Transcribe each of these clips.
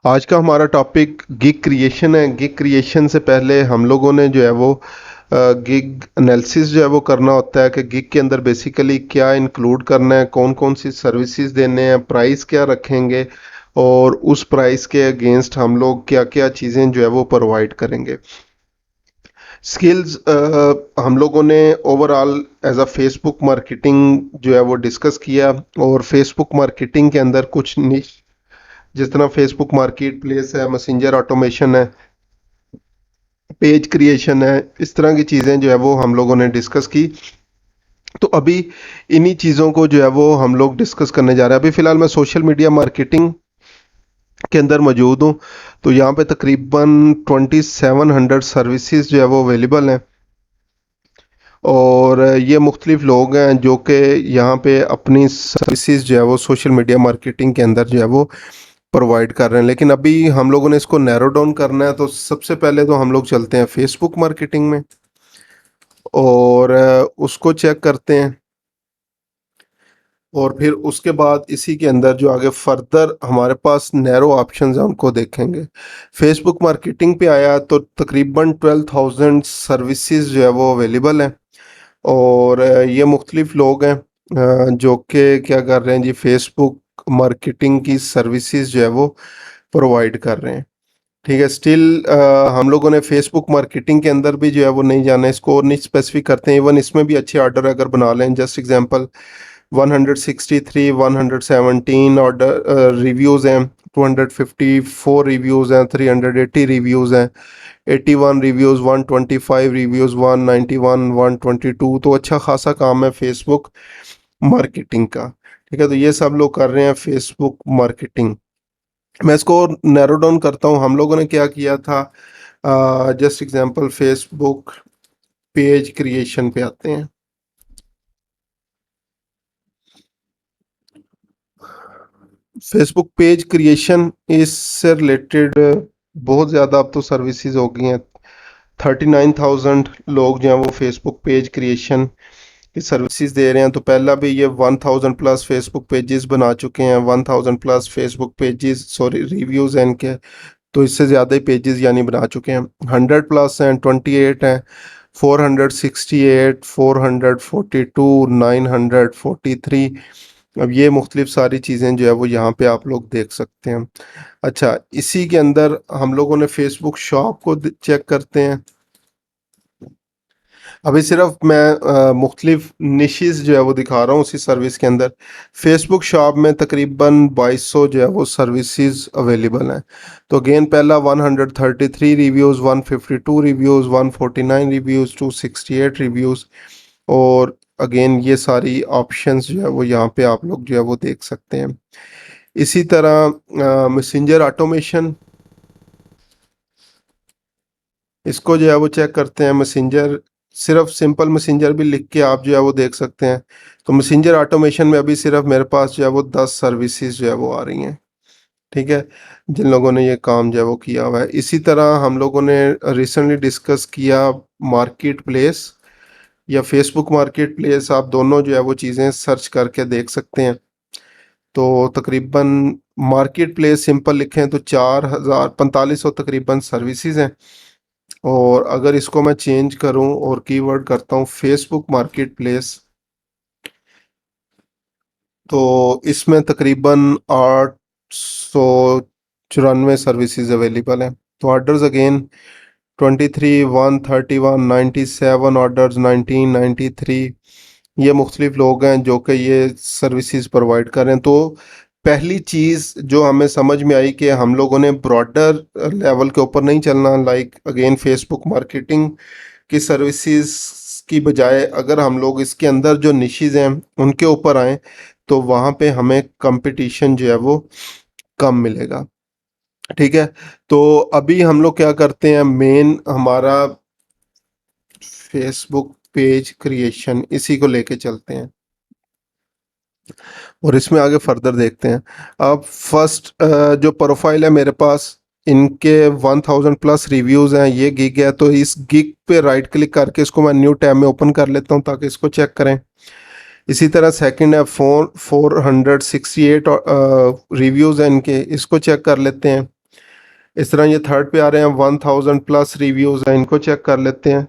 आज का हमारा टॉपिक गिग क्रिएशन है। गिग क्रिएशन से पहले हम लोगों ने जो है वो गिग एनालिसिस जो है वो करना होता है कि गिग के अंदर बेसिकली क्या इंक्लूड करना है, कौन कौन सी सर्विसेज देने हैं, प्राइस क्या रखेंगे और उस प्राइस के अगेंस्ट हम लोग क्या क्या चीज़ें जो है वो प्रोवाइड करेंगे। स्किल्स हम लोगों ने overall as a Facebook marketing जो है वो डिस्कस किया। और फेसबुक मार्केटिंग के अंदर कुछ निश, जिस तरह फेसबुक मार्केट प्लेस है, मैसेंजर ऑटोमेशन है, पेज क्रिएशन है, इस तरह की चीज़ें जो है वो हम लोगों ने डिस्कस की। तो अभी इन्हीं चीज़ों को जो है वो हम लोग डिस्कस करने जा रहे हैं। अभी फ़िलहाल मैं सोशल मीडिया मार्केटिंग के अंदर मौजूद हूँ। तो यहाँ पे तकरीबन 2700 सर्विसेज जो है वो अवेलेबल हैं। और ये मुख्तलिफ लोग हैं जो कि यहाँ पे अपनी सर्विसेज जो है वो सोशल मीडिया मार्केटिंग के अंदर जो है वो प्रोवाइड कर रहे हैं। लेकिन अभी हम लोगों ने इसको नैरो डाउन करना है, तो सबसे पहले तो हम लोग चलते हैं फेसबुक मार्केटिंग में और उसको चेक करते हैं। और फिर उसके बाद इसी के अंदर जो आगे फर्दर हमारे पास नैरो ऑप्शंस हैं उनको देखेंगे। फेसबुक मार्केटिंग पे आया तो तकरीबन 12,000 सर्विसेज जो है वो अवेलेबल हैं। और ये मुख्तलिफ लोग हैं जो कि क्या कर रहे हैं जी, फेसबुक मार्केटिंग की सर्विसेज जो है वो प्रोवाइड कर रहे हैं। ठीक है। स्टिल हम लोगों ने फेसबुक मार्केटिंग के अंदर भी जो है वो नहीं जाना है, इसको और नहीं स्पेसिफिक करते हैं। इवन इसमें भी अच्छे ऑर्डर अगर बना लें, जस्ट एग्जांपल 163 117 ऑर्डर रिव्यूज़ हैं, 254 रिव्यूज़ हैं, 380 रिव्यूज़ हैं, 81 रिव्यूज़, 125 रिव्यूज़, 191, 122। तो अच्छा खासा काम है फेसबुक मार्केटिंग का। ठीक है। तो ये सब लोग कर रहे हैं फेसबुक मार्केटिंग। मैं इसको नैरो डाउन करता हूँ। हम लोगों ने क्या किया था, just example Facebook page creation पे आते हैं। फेसबुक पेज क्रिएशन इससे रिलेटेड बहुत ज़्यादा अब तो सर्विसेज हो गई हैं। 39,000 लोग जो हैं वो फेसबुक पेज क्रिएशन की सर्विसेज दे रहे हैं। तो पहला भी ये 1000 प्लस फेसबुक पेजेस बना चुके हैं, 1000 plus Facebook pages sorry reviews हैं इनके। तो इससे ज़्यादा ही पेजेस यानी बना चुके हैं। 100 प्लस हैं, 28 हैं, 468, 442, 943। अब ये मुख्तलिफ सारी चीज़ें जो है वो यहाँ पे आप लोग देख सकते हैं। अच्छा, इसी के अंदर हम लोगों ने फेसबुक शॉप को चेक करते हैं। अभी सिर्फ मैं मुख्तलिफ निशेस जो है वो दिखा रहा हूँ उसी सर्विस के अंदर। फेसबुक शॉप में तकरीबन 2200 जो है वो सर्विसेज अवेलेबल हैं। तो अगेन पहला 133 रिव्यूज़, 152 रिव्यूज़, 149 रिव्यूज़, 268 रिव्यूज़। और अगेन ये सारी ऑप्शंस जो है वो यहाँ पे आप लोग जो है वो देख सकते हैं। इसी तरह मैसेंजर ऑटोमेशन, इसको जो है वो चेक करते हैं। मैसेंजर सिर्फ सिंपल मैसेंजर भी लिख के आप जो है वो देख सकते हैं। तो मैसेंजर ऑटोमेशन में अभी सिर्फ मेरे पास जो है वो 10 सर्विसेज जो है वो आ रही हैं। ठीक है, जिन लोगों ने ये काम जो है वो किया हुआ है। इसी तरह हम लोगों ने रिसेंटली डिस्कस किया मार्केट प्लेस या फेसबुक मार्केट प्लेस। आप दोनों जो है वो चीज़ें सर्च करके देख सकते हैं। तो तकरीबन मार्केट प्लेस सिंपल लिखें तो 4,4500 तकरीबन सर्विसेज हैं। और अगर इसको मैं चेंज करूं और कीवर्ड करता हूं फेसबुक मार्केट प्लेस, तो इसमें तकरीबन 894 सर्विसेज अवेलेबल हैं। तो ऑर्डर्स अगेन 23, 131, 97 ऑर्डर्स, 1993। ये मुख्तलिफ लोग हैं जो कि ये सर्विसेज प्रोवाइड कर रहे हैं। तो पहली चीज़ जो हमें समझ में आई कि हम लोगों ने ब्रॉडर लेवल के ऊपर नहीं चलना। लाइक अगेन फेसबुक मार्केटिंग की सर्विसेज की बजाय अगर हम लोग इसके अंदर जो निशीज हैं उनके ऊपर आए तो वहाँ पे हमें कंपटीशन जो है वो कम मिलेगा। ठीक है। तो अभी हम लोग क्या करते हैं, मेन हमारा फेसबुक पेज क्रिएशन इसी को लेके चलते हैं और इसमें आगे फर्दर देखते हैं। अब फर्स्ट जो प्रोफाइल है मेरे पास, इनके 1000 प्लस रिव्यूज़ हैं। ये गिग है तो इस गिग पे राइट क्लिक करके इसको मैं न्यू टैब में ओपन कर लेता हूँ ताकि इसको चेक करें। इसी तरह सेकंड है 468 रिव्यूज़ हैं इनके, इसको चेक कर लेते हैं। इस तरह ये थर्ड पे आ रहे हैं, 1000 प्लस रिव्यूज हैं, इनको चेक कर लेते हैं।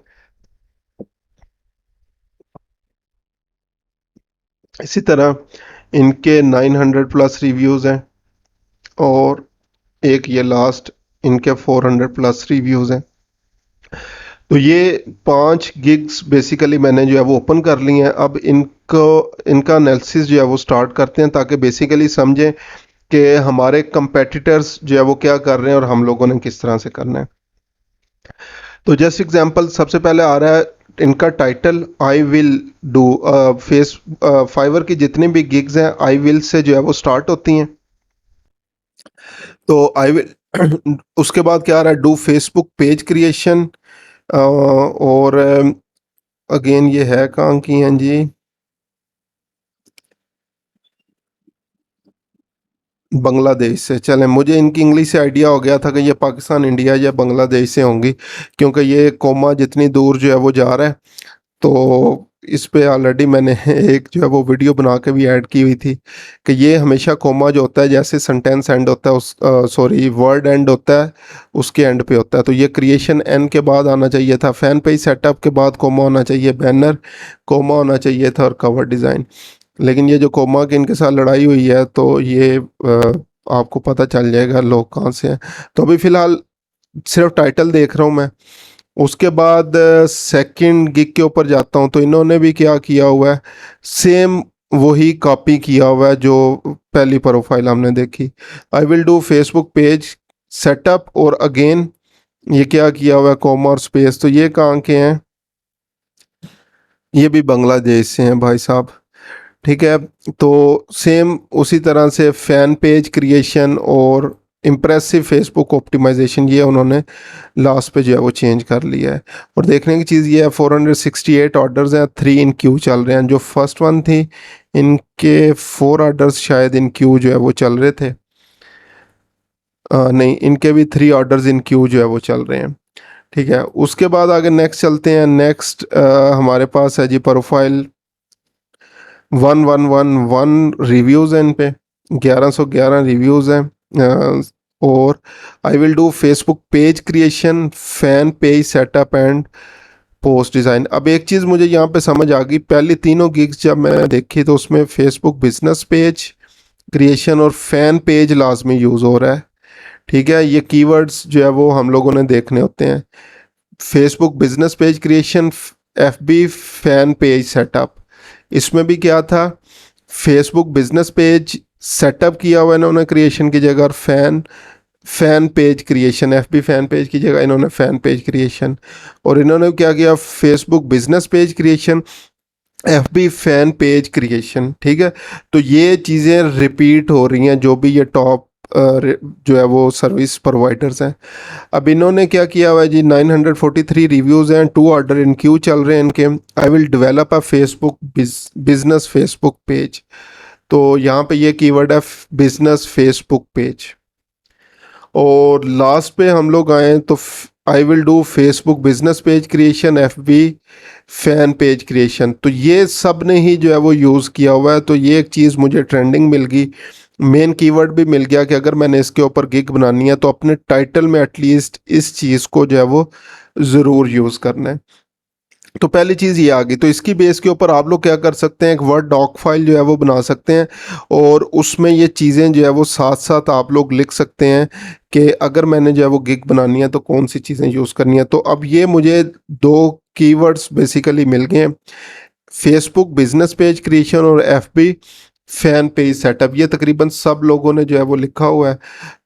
इसी तरह इनके 900 प्लस रिव्यूज हैं, और एक ये लास्ट इनके 400 प्लस रिव्यूज हैं। तो ये 5 गिग्स बेसिकली मैंने जो है वो ओपन कर ली हैं। अब इनको इनका एनालिसिस जो है वो स्टार्ट करते हैं, ताकि बेसिकली समझें कि हमारे कंपेटिटर्स जो है वो क्या कर रहे हैं और हम लोगों ने किस तरह से करना है। तो जस्ट एग्जांपल सबसे पहले आ रहा है इनका title, I will do. Face Fiverr की जितनी भी गिग्स हैं आई विल से जो है वो स्टार्ट होती हैं। तो आई विल उसके बाद क्या आ रहा है, डू फेसबुक पेज क्रिएशन, और अगेन ये है कहाँ की हैं जी, बांग्लादेश से। चलें, मुझे इनकी इंग्लिश से आइडिया हो गया था कि ये पाकिस्तान, इंडिया या बांग्लादेश से होंगी, क्योंकि ये कोमा जितनी दूर जो है वो जा रहा है। तो इस पे ऑलरेडी मैंने एक जो है वो वीडियो बना के भी ऐड की हुई थी कि ये हमेशा कोमा जो होता है, जैसे सेंटेंस एंड होता है उस सॉरी वर्ड एंड होता है उसके एंड पे होता है। तो ये क्रिएशन एन के बाद आना चाहिए था, फैन पेज सेटअप के बाद कोमा होना चाहिए, बैनर कोमा होना चाहिए था, और कवर डिज़ाइन। लेकिन ये जो कोमा की इनके साथ लड़ाई हुई है, तो ये आपको पता चल जाएगा लोग कहाँ से हैं। तो अभी फ़िलहाल सिर्फ टाइटल देख रहा हूँ मैं। उसके बाद सेकंड गिग के ऊपर जाता हूँ, तो इन्होंने भी क्या किया हुआ है, सेम वही कॉपी किया हुआ है जो पहली प्रोफाइल हमने देखी। आई will do Facebook page setup, और अगेन ये क्या किया हुआ है, कॉमा स्पेस। तो ये कहाँ के हैं, ये भी बांग्लादेश से हैं भाई साहब। ठीक है, तो सेम उसी तरह से फैन पेज क्रिएशन और इम्प्रेसिव फेसबुक ऑप्टिमाइजेशन, ये उन्होंने लास्ट पे जो है वो चेंज कर लिया है। और देखने की चीज़ ये है, 468 ऑर्डर्स हैं, 3 इन क्यू चल रहे हैं। जो फर्स्ट वन थी, इनके 4 ऑर्डर्स शायद इन क्यू जो है वो चल रहे थे। नहीं, इनके भी 3 ऑर्डर्स इन क्यू जो है वो चल रहे हैं। ठीक है, उसके बाद आगे नेक्स्ट चलते हैं। नेक्स्ट हमारे पास है जी प्रोफाइल 1111 रिव्यूज़ हैं इन पे, 1111 रिव्यूज़ हैं। और आई will do Facebook page creation, fan page setup and post design. अब एक चीज़ मुझे यहाँ पे समझ आ गई, पहली तीनों गिग्स जब मैंने देखी तो उसमें फेसबुक बिजनेस पेज क्रिएशन और फैन पेज लाजमी यूज़ हो रहा है। ठीक है, ये कीवर्ड्स जो है वो हम लोगों ने देखने होते हैं। Facebook business page creation, F B fan page setup, इसमें भी क्या था, फेसबुक बिजनेस पेज सेटअप किया हुआ इन्होंने क्रिएशन की जगह, और fan fan page creation, F B fan page की जगह इन्होंने फैन पेज क्रिएशन। और इन्होंने क्या किया, Facebook business page creation, F B fan page creation. ठीक है, तो ये चीज़ें रिपीट हो रही हैं, जो भी ये टॉप जो है वो सर्विस प्रोवाइडर्स हैं। अब इन्होंने क्या किया हुआ है जी, 943 रिव्यूज़ हैं, 2 ऑर्डर इन क्यू चल रहे हैं इनके। I will develop a Facebook business Facebook page. तो यहाँ पे ये कीवर्ड है बिजनेस फेसबुक पेज। और लास्ट पे हम लोग आए तो I will do Facebook business page creation, F B fan page creation. तो ये सब ने ही जो है वो यूज़ किया हुआ है। तो ये एक चीज़ मुझे ट्रेंडिंग मिल गई, मेन कीवर्ड भी मिल गया कि अगर मैंने इसके ऊपर गिग बनानी है तो अपने टाइटल में एटलीस्ट इस चीज़ को जो है वो ज़रूर यूज़ करना है। तो पहली चीज़ ये आ गई। तो इसकी बेस के ऊपर आप लोग क्या कर सकते हैं, एक वर्ड डॉक फाइल जो है वो बना सकते हैं, और उसमें ये चीज़ें जो है वो साथ साथ आप लोग लिख सकते हैं कि अगर मैंने जो है वो गिग बनानी है तो कौन सी चीज़ें यूज़ करनी है। तो अब ये मुझे 2 कीवर्ड्स बेसिकली मिल गए हैं, फेसबुक बिजनेस पेज क्रिएशन और F B fan page setup. ये तकरीबन सब लोगों ने जो है वो लिखा हुआ है।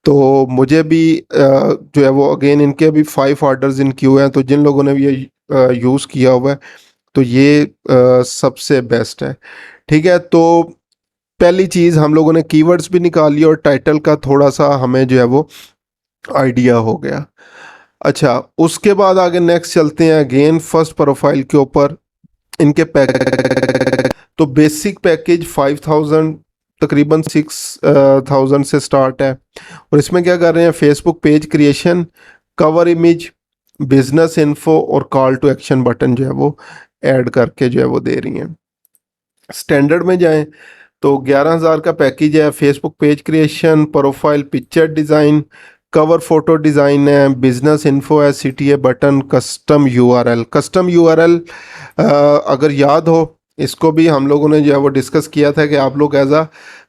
तो मुझे भी जो है वो अगेन इनके भी 5 ऑर्डर्स इन क्यू हैं, तो जिन लोगों ने भी ये यूज़ किया हुआ है तो ये सबसे बेस्ट है। ठीक है, तो पहली चीज़ हम लोगों ने कीवर्ड्स भी निकाल लिया और टाइटल का थोड़ा सा हमें जो है वो आइडिया हो गया। अच्छा, उसके बाद आगे नेक्स्ट चलते हैं अगेन फर्स्ट प्रोफाइल के ऊपर, इनके पैकेज। तो बेसिक पैकेज 5000 तकरीबन 6000 से स्टार्ट है। और इसमें क्या कर रहे हैं, Facebook page creation, cover image, business info और कॉल टू एक्शन बटन जो है वो ऐड करके जो है वो दे रही हैं। स्टैंडर्ड में जाएं तो 11,000 का पैकेज है, Facebook page creation, profile picture design, cover photo design है, बिजनेस इन्फो है, CTA button, custom URL। Custom URL अगर याद हो, इसको भी हम लोगों ने जो है वो डिस्कस किया था कि आप लोग एज अ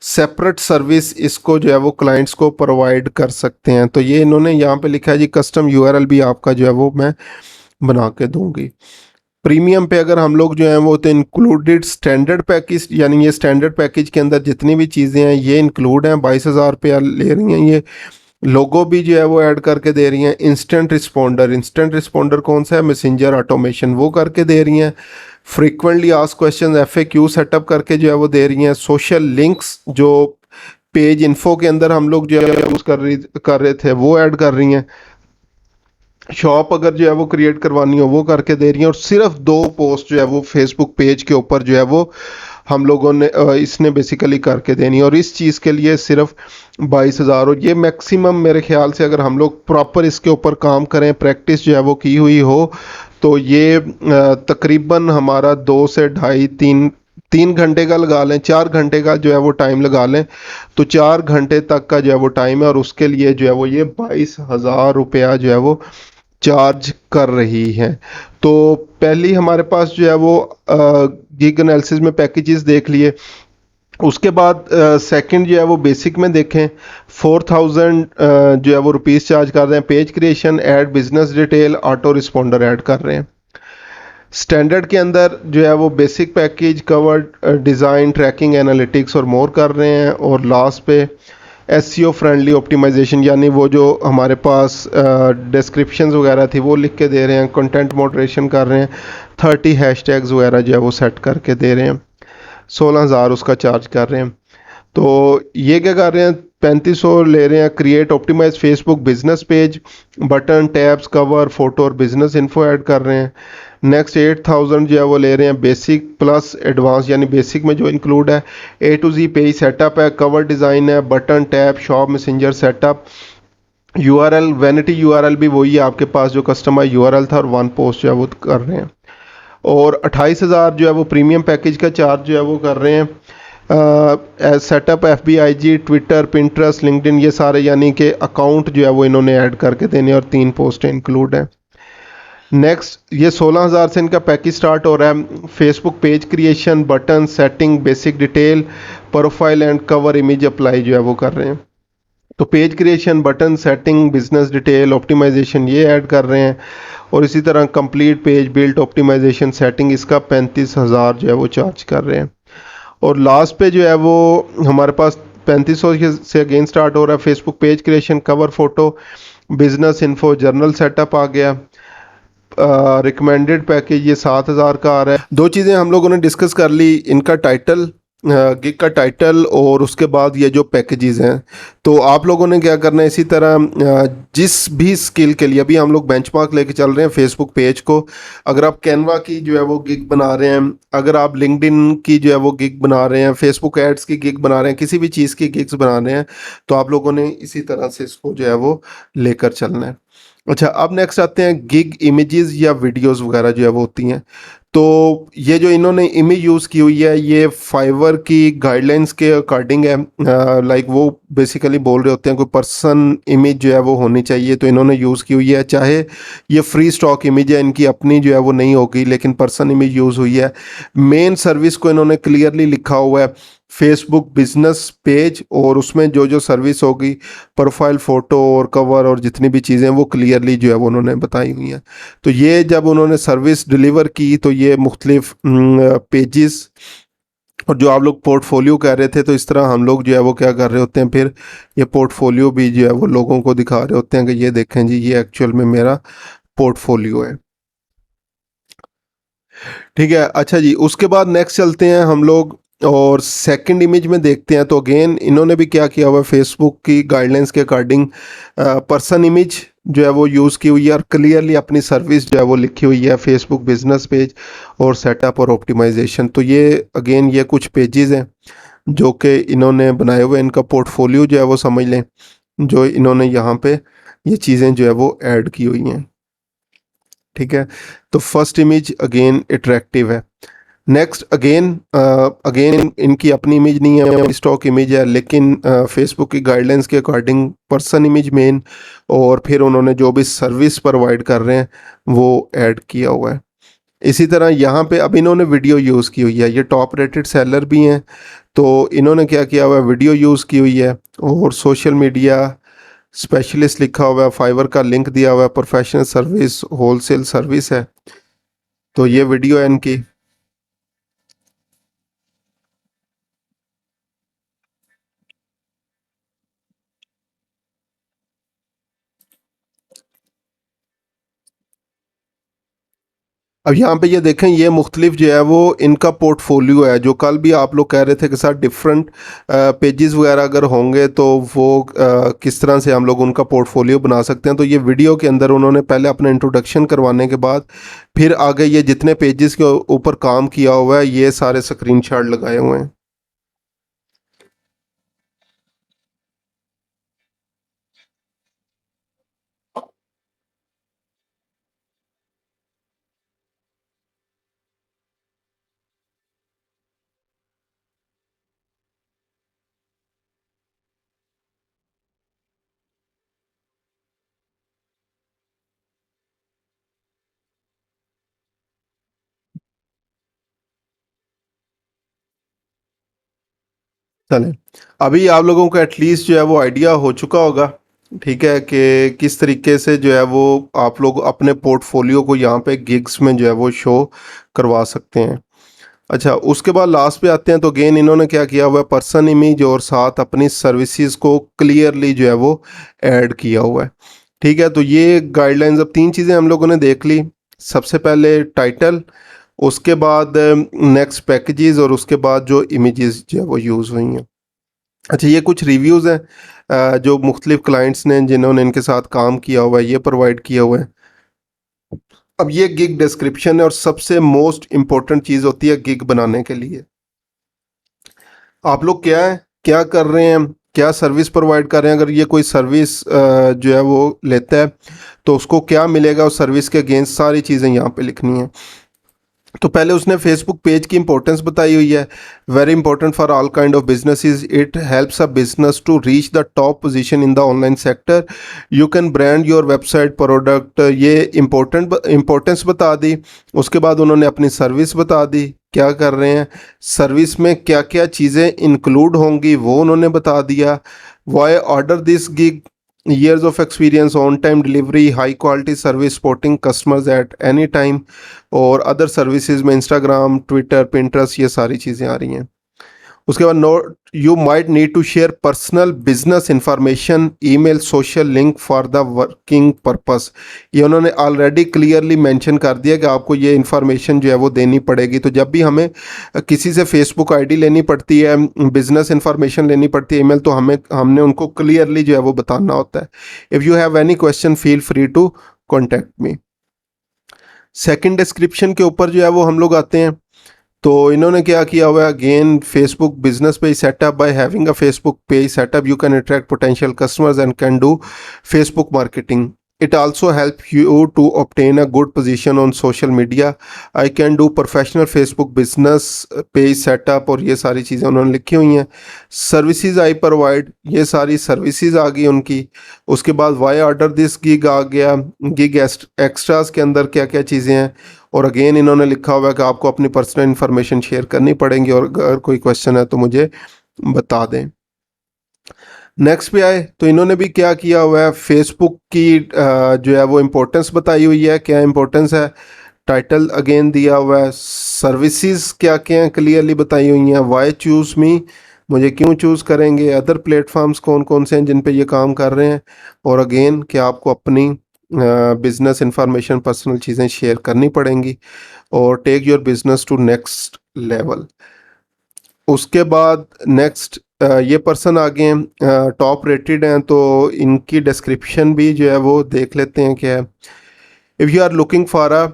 सेपरेट सर्विस इसको जो है वो क्लाइंट्स को प्रोवाइड कर सकते हैं। तो ये इन्होंने यहाँ पे लिखा है जी, कस्टम URL भी आपका जो है वो मैं बना के दूंगी। प्रीमियम पे अगर हम लोग जो है वो, तो इंक्लूडेड स्टैंडर्ड पैकेज, यानी ये स्टैंडर्ड पैकेज के अंदर जितनी भी चीज़ें हैं ये इंक्लूड हैं, 22,000 रुपया ले रही हैं ये। लोगो भी जो है वो ऐड करके दे रही हैं। इंस्टेंट रिस्पॉन्डर, इंस्टेंट रिस्पॉन्डर कौन सा है, मैसेंजर ऑटोमेशन, वो करके दे रही हैं। Frequently asked question FAQ setup करके जो है वो दे रही हैं। सोशल लिंक्स जो पेज इन्फो के अंदर हम लोग जो है यूज़ कर रहे थे वो ऐड कर रही हैं। शॉप अगर जो है वो क्रिएट करवानी हो वो करके दे रही हैं। और सिर्फ 2 पोस्ट जो है वो फेसबुक पेज के ऊपर जो है वो हम लोगों ने इसने बेसिकली करके देनी है, और इस चीज़ के लिए सिर्फ 22,000। और ये मैक्सिमम मेरे ख्याल से अगर हम लोग प्रॉपर इसके ऊपर काम करें, प्रैक्टिस जो है वो की हुई हो, तो ये तकरीबन हमारा 2 से ढाई 3 घंटे का लगा लें, 4 घंटे का जो है वो टाइम लगा लें, तो 4 घंटे तक का जो है वो टाइम है। और उसके लिए जो है वो ये 22,000 रुपया जो है वो चार्ज कर रही हैं। तो पहली हमारे पास जो है वो गिग एनालिसिस में पैकेजेस देख लिए। उसके बाद सेकंड जो है वो बेसिक में देखें, 4,000 जो है वो रुपीस चार्ज कर रहे हैं। Page creation, add business detail, auto responder add कर रहे हैं। स्टैंडर्ड के अंदर जो है वो basic package, cover design, tracking, analytics और मोर कर रहे हैं। और लास्ट पे SEO फ्रेंडली ऑप्टिमाइजेशन, यानी वो जो हमारे पास डिस्क्रिप्शंस वगैरह थी वो लिख के दे रहे हैं। कंटेंट मॉडरेशन कर रहे हैं। 30 हैशटैग्स वगैरह जो है वो सेट करके दे रहे हैं। 16,000 उसका चार्ज कर रहे हैं। तो ये क्या कर रहे हैं, 3500 ले रहे हैं। Create optimise Facebook business page, button, tabs, cover, photo और बिजनेस इन्फो ऐड कर रहे हैं। नेक्स्ट 8,000 जो है वो ले रहे हैं बेसिक प्लस एडवांस, यानी बेसिक में जो इंक्लूड है A to Z page setup है, कवर डिज़ाइन है, button, tab, shop, messenger setup, URL, vanity URL भी वही है आपके पास जो कस्टमाइज URL था, और 1 पोस्ट जो है वो कर रहे हैं। और 28,000 जो है वो प्रीमियम पैकेज का चार्ज जो है वो कर रहे हैं। Setup FBIG, Twitter, Pinterest, LinkedIn, ये सारे यानी कि अकाउंट जो है वो इन्होंने ऐड करके देने, और 3 पोस्टें इंक्लूड हैं। नेक्स्ट ये 16,000 से इनका पैकेज स्टार्ट हो रहा है। Facebook page creation, button, setting, basic detail, profile and cover image apply जो है वो कर रहे हैं। तो page creation, button, setting, business detail, optimisation ये ऐड कर रहे हैं। और इसी तरह complete page build, optimisation, setting, इसका 35,000 जो है वो चार्ज कर रहे हैं। और लास्ट पे जो है वो हमारे पास 3500 से अगेन स्टार्ट हो रहा है। Facebook page creation, cover photo, business info, general setup आ गया। रिकमेंडेड पैकेज ये 7,000 का आ रहा है। 2 चीज़ें हम लोगों ने डिस्कस कर ली, इनका टाइटल, गिग का टाइटल, और उसके बाद ये जो पैकेजेस हैं। तो आप लोगों ने क्या करना है, इसी तरह जिस भी स्किल के लिए अभी हम लोग बेंचमार्क लेके चल रहे हैं फेसबुक पेज को, अगर आप कैनवा की जो है वो गिग बना रहे हैं, अगर आप लिंक्डइन की जो है वो गिग बना रहे हैं, फेसबुक एड्स की गिग बना रहे हैं, किसी भी चीज़ की गिग्स बना रहे हैं, तो आप लोगों ने इसी तरह से इसको जो है वो लेकर चलना है। अच्छा, अब नेक्स्ट आते हैं गिग इमेजेस या वीडियोस वगैरह जो है वो होती हैं। तो ये जो इन्होंने इमेज यूज़ की हुई है ये फाइवर की गाइडलाइंस के अकॉर्डिंग है। लाइक वो बेसिकली बोल रहे होते हैं कोई पर्सन इमेज जो है वो होनी चाहिए, तो इन्होंने यूज़ की हुई है। चाहे ये फ्री स्टॉक इमेज है, इनकी अपनी जो है वो नहीं होगी, लेकिन पर्सन इमेज यूज़ हुई है। मेन सर्विस को इन्होंने क्लियरली लिखा हुआ है फेसबुक बिजनेस पेज, और उसमें जो जो सर्विस होगी, प्रोफाइल फ़ोटो और कवर और जितनी भी चीज़ें वो क्लियरली जो है वो उन्होंने बताई हुई हैं। तो ये जब उन्होंने सर्विस डिलीवर की तो ये मुख्तलिफ पेजेस, और जो आप लोग पोर्टफोलियो कह रहे थे, तो इस तरह हम लोग जो है वो क्या कर रहे होते हैं, फिर ये पोर्टफोलियो भी जो है वो लोगों को दिखा रहे होते हैं कि ये देखें जी, ये एक्चुअल में मेरा पोर्टफोलियो है। ठीक है। अच्छा जी, उसके बाद नेक्स्ट चलते हैं हम लोग और सेकंड इमेज में देखते हैं। तो अगेन इन्होंने भी क्या किया हुआ है, फेसबुक की गाइडलाइंस के अकॉर्डिंग पर्सन इमेज जो है वो यूज़ की हुई है, और क्लियरली अपनी सर्विस जो है वो लिखी हुई है, फेसबुक बिजनेस पेज और सेटअप और ऑप्टिमाइजेशन। तो ये अगेन ये कुछ पेजेस हैं जो कि इन्होंने बनाए हुए, इनका पोर्टफोलियो जो है वो समझ लें, जो इन्होंने यहाँ पे ये चीज़ें जो है वो ऐड की हुई हैं। ठीक है। तो फर्स्ट इमेज अगेन अट्रैक्टिव है। नेक्स्ट अगेन अगेन इनकी अपनी इमेज नहीं है, स्टॉक इमेज है, लेकिन फेसबुक की गाइडलाइंस के अकॉर्डिंग पर्सन इमेज मेन, और फिर उन्होंने जो भी सर्विस प्रोवाइड कर रहे हैं वो ऐड किया हुआ है। इसी तरह यहाँ पे अब इन्होंने वीडियो यूज़ की हुई है, ये टॉप रेटेड सेलर भी हैं, तो इन्होंने क्या किया हुआ है, वीडियो यूज़ की हुई है, और सोशल मीडिया स्पेशलिस्ट लिखा हुआ है, फाइवर का लिंक दिया हुआ है, प्रोफेशनल सर्विस होलसेल सर्विस है। तो ये वीडियो है इनकी। अब यहाँ पे ये देखें, ये मुख्तलिफ जो है वो इनका पोर्टफोलियो है, जो कल भी आप लोग कह रहे थे कि सर डिफरेंट पेजेस वगैरह अगर होंगे तो वो किस तरह से हम लोग उनका पोर्टफोलियो बना सकते हैं। तो ये वीडियो के अंदर उन्होंने पहले अपना इंट्रोडक्शन करवाने के बाद फिर आगे ये जितने पेजेस के ऊपर काम किया हुआ है ये सारे स्क्रीनशॉट लगाए हुए हैं। चलें, अभी आप लोगों को एटलीस्ट जो है वो आइडिया हो चुका होगा, ठीक है, कि किस तरीके से जो है वो आप लोग अपने पोर्टफोलियो को यहाँ पे गिग्स में जो है वो शो करवा सकते हैं। अच्छा, उसके बाद लास्ट पे आते हैं, तो अगेन इन्होंने क्या किया हुआ है, पर्सन इमेज और साथ अपनी सर्विसेज को क्लियरली जो है वो ऐड किया हुआ है। ठीक है, तो ये गाइडलाइंस, अब तीन चीज़ें हम लोगों ने देख ली। सबसे पहले टाइटल, उसके बाद नेक्स्ट पैकेजेस, और उसके बाद जो इमेजेस जो है वो यूज़ हुई हैं। अच्छा, ये कुछ रिव्यूज़ हैं जो मुख्तलिफ क्लाइंट्स ने जिन्होंने इनके साथ काम किया हुआ है ये प्रोवाइड किया हुआ है। अब ये गिग डिस्क्रिप्शन है, और सबसे मोस्ट इम्पोर्टेंट चीज़ होती है गिग बनाने के लिए, आप लोग क्या है, क्या कर रहे हैं, क्या सर्विस प्रोवाइड कर रहे हैं। अगर ये कोई सर्विस जो है वो लेता है तो उसको क्या मिलेगा, उस सर्विस के अगेंस्ट सारी चीज़ें यहाँ पे लिखनी है। तो पहले उसने फेसबुक पेज की इंपॉर्टेंस बताई हुई है, very important for all kind of businesses, it helps a business to reach the top position in the online sector, you can brand your website product, ये इंपॉर्टेंस बता दी। उसके बाद उन्होंने अपनी सर्विस बता दी, क्या कर रहे हैं, सर्विस में क्या क्या चीज़ें इंक्लूड होंगी वो उन्होंने बता दिया। Why order this gig, years of experience, on time delivery, high quality service, supporting customers at any time, और अदर सर्विसेज में इंस्टाग्राम, ट्विटर, पिंटरेस्ट, ये सारी चीज़ें आ रही हैं। उसके बाद no, you might need to share personal business information, email, social link for the working purpose, ये उन्होंने ऑलरेडी क्लियरली मेंशन कर दिया कि आपको ये इंफॉर्मेशन जो है वो देनी पड़ेगी। तो जब भी हमें किसी से फेसबुक आईडी लेनी पड़ती है, बिजनेस इंफॉर्मेशन लेनी पड़ती है, ईमेल, तो हमने उनको क्लियरली जो है वो बताना होता है। If you have any question feel free to contact me. Second description के ऊपर जो है वो हम लोग आते हैं, तो इन्होंने क्या किया हुआ है, again Facebook business page setup, by having a Facebook page setup you can attract potential customers and can do Facebook marketing, it also help you to obtain a good position on social media, I can do professional Facebook business page setup, और ये सारी चीज़ें उन्होंने लिखी हुई हैं। Services I provide, ये सारी सर्विसेज आ गई उनकी। उसके बाद वाई ऑर्डर दिस गिग आ गया, गिग एक्स्ट्रास के अंदर क्या क्या चीज़ें हैं, और अगेन इन्होंने लिखा हुआ है कि आपको अपनी पर्सनल इन्फॉर्मेशन शेयर करनी पड़ेगी, और अगर कोई क्वेश्चन है तो मुझे बता दें। नेक्स्ट पे आए, तो इन्होंने भी क्या किया हुआ है, फेसबुक की जो है वो इम्पोर्टेंस बताई हुई है, क्या इम्पोर्टेंस है, टाइटल अगेन दिया हुआ है, सर्विसेज क्या क्या हैं क्लियरली बताई हुई हैं, वाई चूज़ मी, मुझे क्यों चूज़ करेंगे, अदर प्लेटफॉर्म्स कौन कौन से हैं जिन पे ये काम कर रहे हैं, और अगेन कि आपको अपनी बिजनेस इंफॉर्मेशन, पर्सनल चीज़ें शेयर करनी पड़ेंगी, और take your business to next level. उसके बाद नेक्स्ट ये पर्सन आगे हैं, टॉप रेटेड हैं, तो इनकी डिस्क्रिप्शन भी जो है वो देख लेते हैं क्या है। If you are looking for a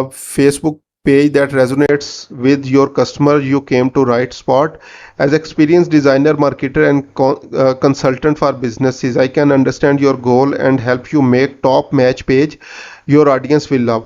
Facebook page that resonates with your customer, you came to right spot. As experienced designer, marketer, and consultant for businesses, I can understand your goal and help you make top match page your audience will love.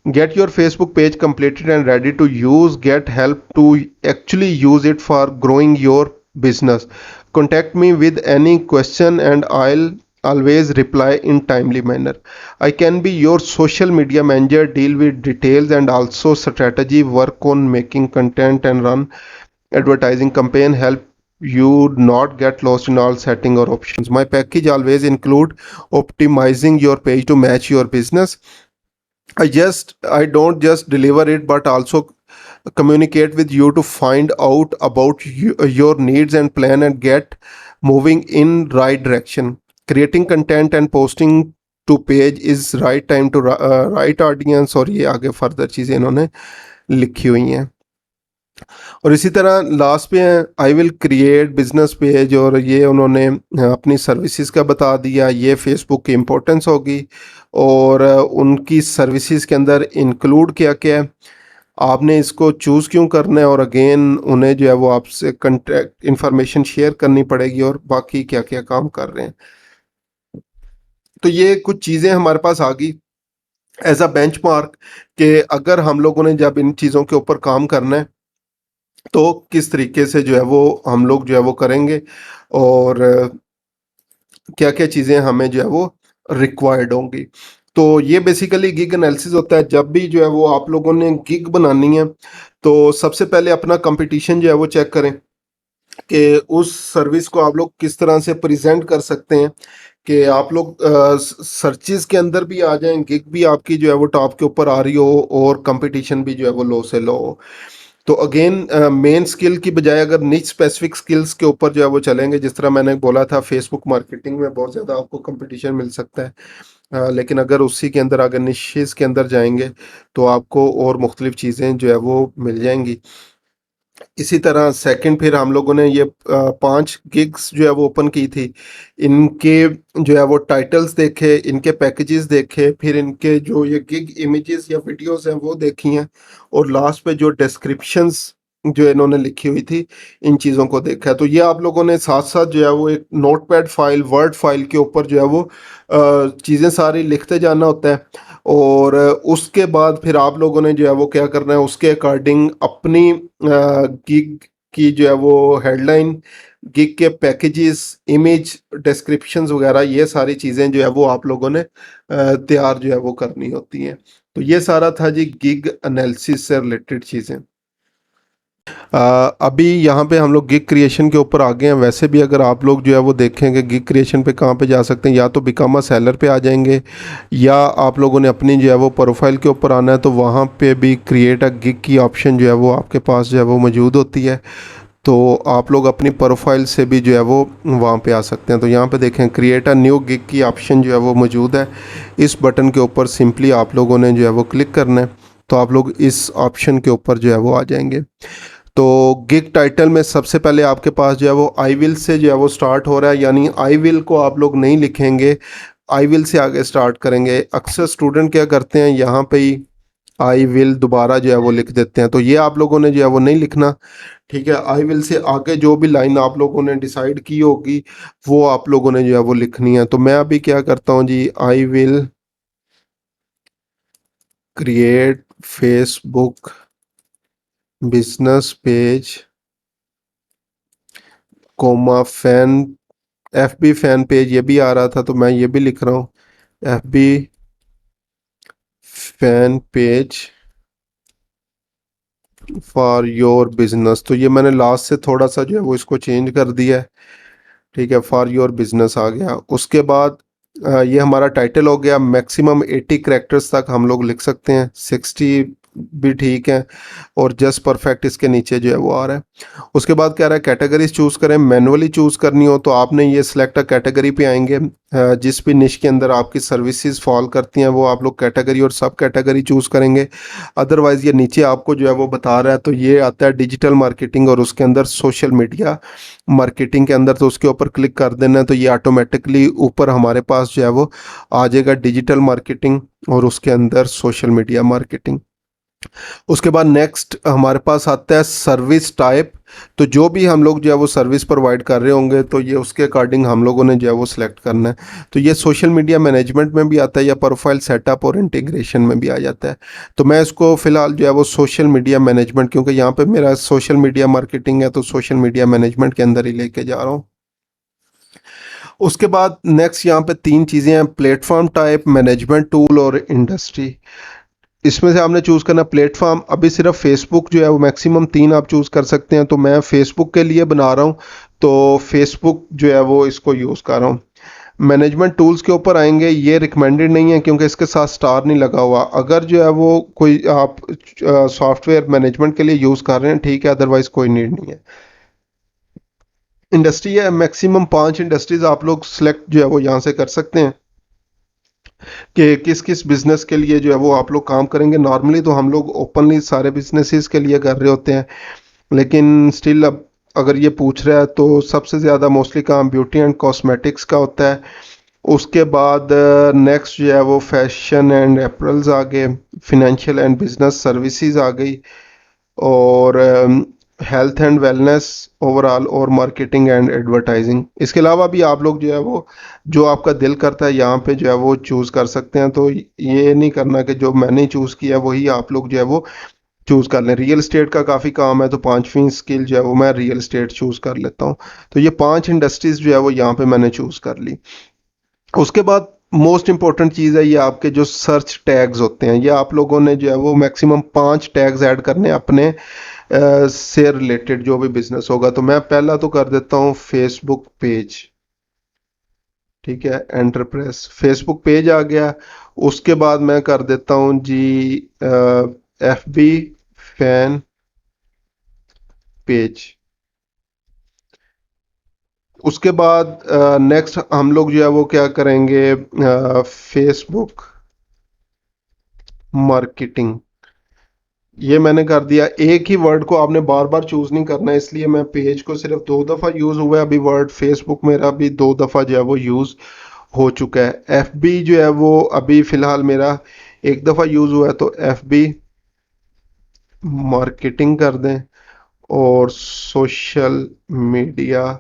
Get your Facebook page completed and ready to use. Get help to actually use it for growing your business. Contact me with any question and I'll always reply in timely manner. I can be your social media manager, deal with details and also strategy, work on making content and run advertising campaign, help you not get lost in all setting or options. My package always include optimizing your page to match your business. I don't just deliver it but also communicate with you to find out about your needs and plan and get moving in right direction. Creating content and posting to page is right time to right audience, और ये आगे further चीज़ें इन्होंने लिखी हुई हैं। और इसी तरह लास्ट पे है I will create business page, और ये उन्होंने अपनी सर्विसेज का बता दिया। ये फेसबुक की इम्पोर्टेंस होगी और उनकी सर्विसेज के अंदर इंक्लूड क्या क्या है, आपने इसको चूज़ क्यों करना है, और अगेन उन्हें जो है वो आपसे कंटेक्ट इन्फॉर्मेशन शेयर करनी पड़ेगी और बाकी क्या क्या काम कर रहे हैं। तो ये कुछ चीज़ें हमारे पास आ गई एज अ बेंचमार्क कि अगर हम लोगों ने जब इन चीज़ों के ऊपर काम करना है तो किस तरीके से जो है वो हम लोग जो है वो करेंगे, और क्या क्या चीज़ें हमें जो है वो रिक्वायर्ड होंगी। तो ये बेसिकली गिग एनालिसिस होता है। जब भी जो है वो आप लोगों ने गिग बनानी है तो सबसे पहले अपना कंपटीशन जो है वो चेक करें कि उस सर्विस को आप लोग किस तरह से प्रेजेंट कर सकते हैं कि आप लोग सर्चेज के अंदर भी आ जाएं, गिग भी आपकी जो है वो टॉप के ऊपर आ रही हो और कंपटीशन भी जो है वो लो से लो हो। तो अगेन मेन स्किल की बजाय अगर निच स्पेसिफिक स्किल्स के ऊपर जो है वो चलेंगे, जिस तरह मैंने बोला था फेसबुक मार्केटिंग में बहुत ज़्यादा आपको कंपटीशन मिल सकता है, लेकिन अगर उसी के अंदर अगर निशेस के अंदर जाएंगे तो आपको और मुख्तलिफ चीज़ें जो है वो मिल जाएंगी। इसी तरह सेकंड फिर हम लोगों ने ये 5 गिग्स जो है वो ओपन की थी। इनके जो है वो टाइटल्स देखे, इनके पैकेजेस देखे, फिर इनके जो ये गिग इमेजेस या वीडियोस हैं वो देखी हैं, और लास्ट पे जो डिस्क्रिप्शंस जो इन्होंने लिखी हुई थी इन चीज़ों को देखा है। तो ये आप लोगों ने साथ साथ जो है वो एक नोटपैड फाइल, वर्ड फाइल के ऊपर जो है वो चीज़ें सारी लिखते जाना होता है, और उसके बाद फिर आप लोगों ने जो है वो क्या करना है उसके अकॉर्डिंग अपनी गिग की जो है वो हेडलाइन, गिग के पैकेजेस, इमेज, डिस्क्रिप्शंस वगैरह ये सारी चीज़ें जो है वो आप लोगों ने तैयार जो है वो करनी होती हैं। तो ये सारा था जी गिग एनालिसिस से रिलेटेड चीज़ें। अभी यहाँ पे हम लोग गिग क्रिएशन के ऊपर आ गए हैं। वैसे भी अगर आप लोग जो है वो देखेंगे गिग क्रिएशन पे कहाँ पे जा सकते हैं, या तो बिकम अ सेलर पे आ जाएंगे, या आप लोगों ने अपनी जो है वो प्रोफाइल के ऊपर आना है तो वहाँ पे भी क्रिएट अ गिग की ऑप्शन जो है वो आपके पास जो है वो मौजूद होती है। तो आप लोग अपनी प्रोफाइल से भी जो है वो वहाँ पे आ सकते हैं। तो यहाँ पे देखें क्रिएट अ न्यू गिग की ऑप्शन जो है वो मौजूद है। इस बटन के ऊपर सिंपली आप लोगों ने जो है वो क्लिक करना है, तो आप लोग इस ऑप्शन के ऊपर जो है वो आ जाएंगे। तो गिग टाइटल में सबसे पहले आपके पास जो है वो आई विल से जो है वो स्टार्ट हो रहा है, यानी आई विल को आप लोग नहीं लिखेंगे, आई विल से आगे स्टार्ट करेंगे। अक्सर स्टूडेंट क्या करते हैं यहाँ पे ही आई विल दोबारा जो है वो लिख देते हैं, तो ये आप लोगों ने जो है वो नहीं लिखना। ठीक है, आई विल से आगे जो भी लाइन आप लोगों ने डिसाइड की होगी वो आप लोगों ने जो है वो लिखनी है। तो मैं अभी क्या करता हूँ जी, I will create Facebook business page comma fan, F B fan page, ये भी आ रहा था तो मैं ये भी लिख रहा हूँ, F B fan page for your business. तो ये मैंने लास्ट से थोड़ा सा जो है वो इसको चेंज कर दिया है। ठीक है, फॉर योर बिजनेस आ गया। उसके बाद ये हमारा टाइटल हो गया। मैक्सिमम 80 करेक्टर्स तक हम लोग लिख सकते हैं, 60 भी ठीक है, और जस्ट परफेक्ट इसके नीचे जो है वो आ रहा है। उसके बाद कह रहा है कैटेगरीज चूज़ करें। मैनुअली चूज़ करनी हो तो आपने ये सिलेक्ट कैटेगरी पे आएंगे, जिस भी निश के अंदर आपकी सर्विसेज फॉल करती हैं वो आप लोग कैटेगरी और सब कैटेगरी चूज़ करेंगे। अदरवाइज़ ये नीचे आपको जो है वो बता रहा है, तो ये आता है डिजिटल मार्केटिंग और उसके अंदर सोशल मीडिया मार्केटिंग के अंदर, तो उसके ऊपर क्लिक कर देना है, तो ये ऑटोमेटिकली ऊपर हमारे पास जो है वो आ जाएगा डिजिटल मार्केटिंग और उसके अंदर सोशल मीडिया मार्केटिंग। उसके बाद नेक्स्ट हमारे पास आता है सर्विस टाइप। तो जो भी हम लोग जो है वो सर्विस प्रोवाइड कर रहे होंगे तो ये उसके अकॉर्डिंग हम लोगों ने जो है वो सिलेक्ट करना है। तो ये सोशल मीडिया मैनेजमेंट में भी आता है या प्रोफाइल सेटअप और इंटीग्रेशन में भी आ जाता है। तो मैं इसको फ़िलहाल जो है वो सोशल मीडिया मैनेजमेंट, क्योंकि यहाँ पे मेरा सोशल मीडिया मार्केटिंग है तो सोशल मीडिया मैनेजमेंट के अंदर ही लेके जा रहा हूँ। उसके बाद नेक्स्ट यहाँ पे तीन चीज़ें हैं, प्लेटफॉर्म टाइप, मैनेजमेंट टूल और इंडस्ट्री। इसमें से आपने चूज़ करना प्लेटफॉर्म। अभी सिर्फ फेसबुक जो है वो मैक्सिमम तीन आप चूज़ कर सकते हैं, तो मैं फेसबुक के लिए बना रहा हूँ, तो फेसबुक जो है वो इसको यूज़ कर रहा हूँ। मैनेजमेंट टूल्स के ऊपर आएंगे, ये रिकमेंडेड नहीं है क्योंकि इसके साथ स्टार नहीं लगा हुआ। अगर जो है वो कोई आप सॉफ्टवेयर मैनेजमेंट के लिए यूज़ कर रहे हैं ठीक है, अदरवाइज कोई नीड नहीं है। इंडस्ट्री है, मैक्सिमम 5 इंडस्ट्रीज आप लोग सेलेक्ट जो है वो यहाँ से कर सकते हैं कि किस किस बिजनेस के लिए जो है वो आप लोग काम करेंगे। नॉर्मली तो हम लोग ओपनली सारे बिजनेसेस के लिए कर रहे होते हैं, लेकिन स्टिल अब अगर ये पूछ रहा है तो सबसे ज़्यादा मोस्टली काम ब्यूटी एंड कॉस्मेटिक्स का होता है। उसके बाद नेक्स्ट जो है वो फैशन एंड एप्रल्स आ गए, फिनेंशियल एंड बिजनेस सर्विसेज आ गई, और हेल्थ एंड वेलनेस ओवरऑल, और मार्केटिंग एंड एडवर्टाइजिंग। इसके अलावा भी आप लोग जो है वो जो आपका दिल करता है यहाँ पे जो है वो चूज़ कर सकते हैं। तो ये नहीं करना कि जो मैंने चूज़ किया वही आप लोग जो है वो चूज़ कर लें। रियल एस्टेट का काफ़ी काम है तो पांचवी स्किल जो है वो मैं रियल एस्टेट चूज़ कर लेता हूँ। तो ये 5 इंडस्ट्रीज जो है वो यहाँ पे मैंने चूज़ कर ली। उसके बाद मोस्ट इंपॉर्टेंट चीज़ है ये आपके जो सर्च टैग्स होते हैं, ये आप लोगों ने जो है वो मैक्सिमम 5 टैग्स ऐड करने हैं अपने से रिलेटेड जो भी बिजनेस होगा। तो मैं पहला तो कर देता हूँ फेसबुक पेज। ठीक है, एंटरप्रेस फेसबुक पेज आ गया। उसके बाद मैं कर देता हूँ जी एफ बी फैन पेज। उसके बाद नेक्स्ट हम लोग जो है वो क्या करेंगे, फेसबुक मार्केटिंग। ये मैंने कर दिया। एक ही वर्ड को आपने बार बार चूज नहीं करना है, इसलिए मैं पेज को सिर्फ 2 दफा यूज हुआ है। अभी वर्ड फेसबुक मेरा भी 2 दफा जो है वो यूज हो चुका है। एफ बी जो है वो अभी फिलहाल मेरा 1 दफा यूज हुआ है, तो एफ बी मार्केटिंग कर दें, और सोशल मीडिया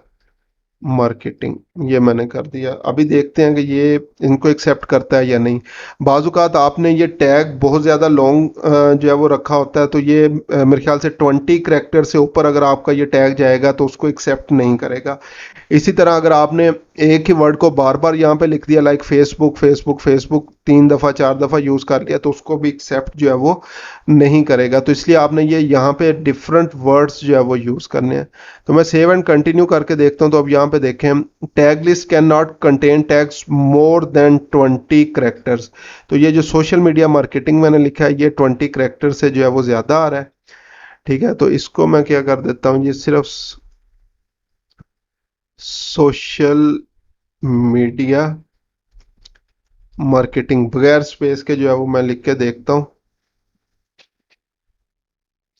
मार्केटिंग ये मैंने कर दिया। अभी देखते हैं कि ये इनको एक्सेप्ट करता है या नहीं। बाजुकात आपने ये टैग बहुत ज़्यादा लॉन्ग जो है वो रखा होता है, तो ये मेरे ख्याल से 20 करैक्टर से ऊपर अगर आपका ये टैग जाएगा तो उसको एक्सेप्ट नहीं करेगा। इसी तरह अगर आपने एक ही वर्ड को बार बार यहाँ पे लिख दिया, लाइक फेसबुक फेसबुक फेसबुक 3 दफा 4 दफा यूज कर लिया, तो उसको भी एक्सेप्ट जो है वो नहीं करेगा। तो इसलिए आपने ये यहाँ पे डिफरेंट वर्ड्स जो है वो यूज करने हैं। तो मैं सेव एंड कंटिन्यू करके देखता हूँ। तो अब यहाँ पे देखें, tag list can not contain tags more than 20 characters. तो ये जो सोशल मीडिया मार्केटिंग मैंने लिखा है ये 20 करैक्टर से जो है वो ज्यादा आ रहा है। ठीक है, तो इसको मैं क्या कर देता हूँ, ये सिर्फ सोशल मीडिया मार्केटिंग बगैर स्पेस के जो है वो मैं लिख के देखता हूँ।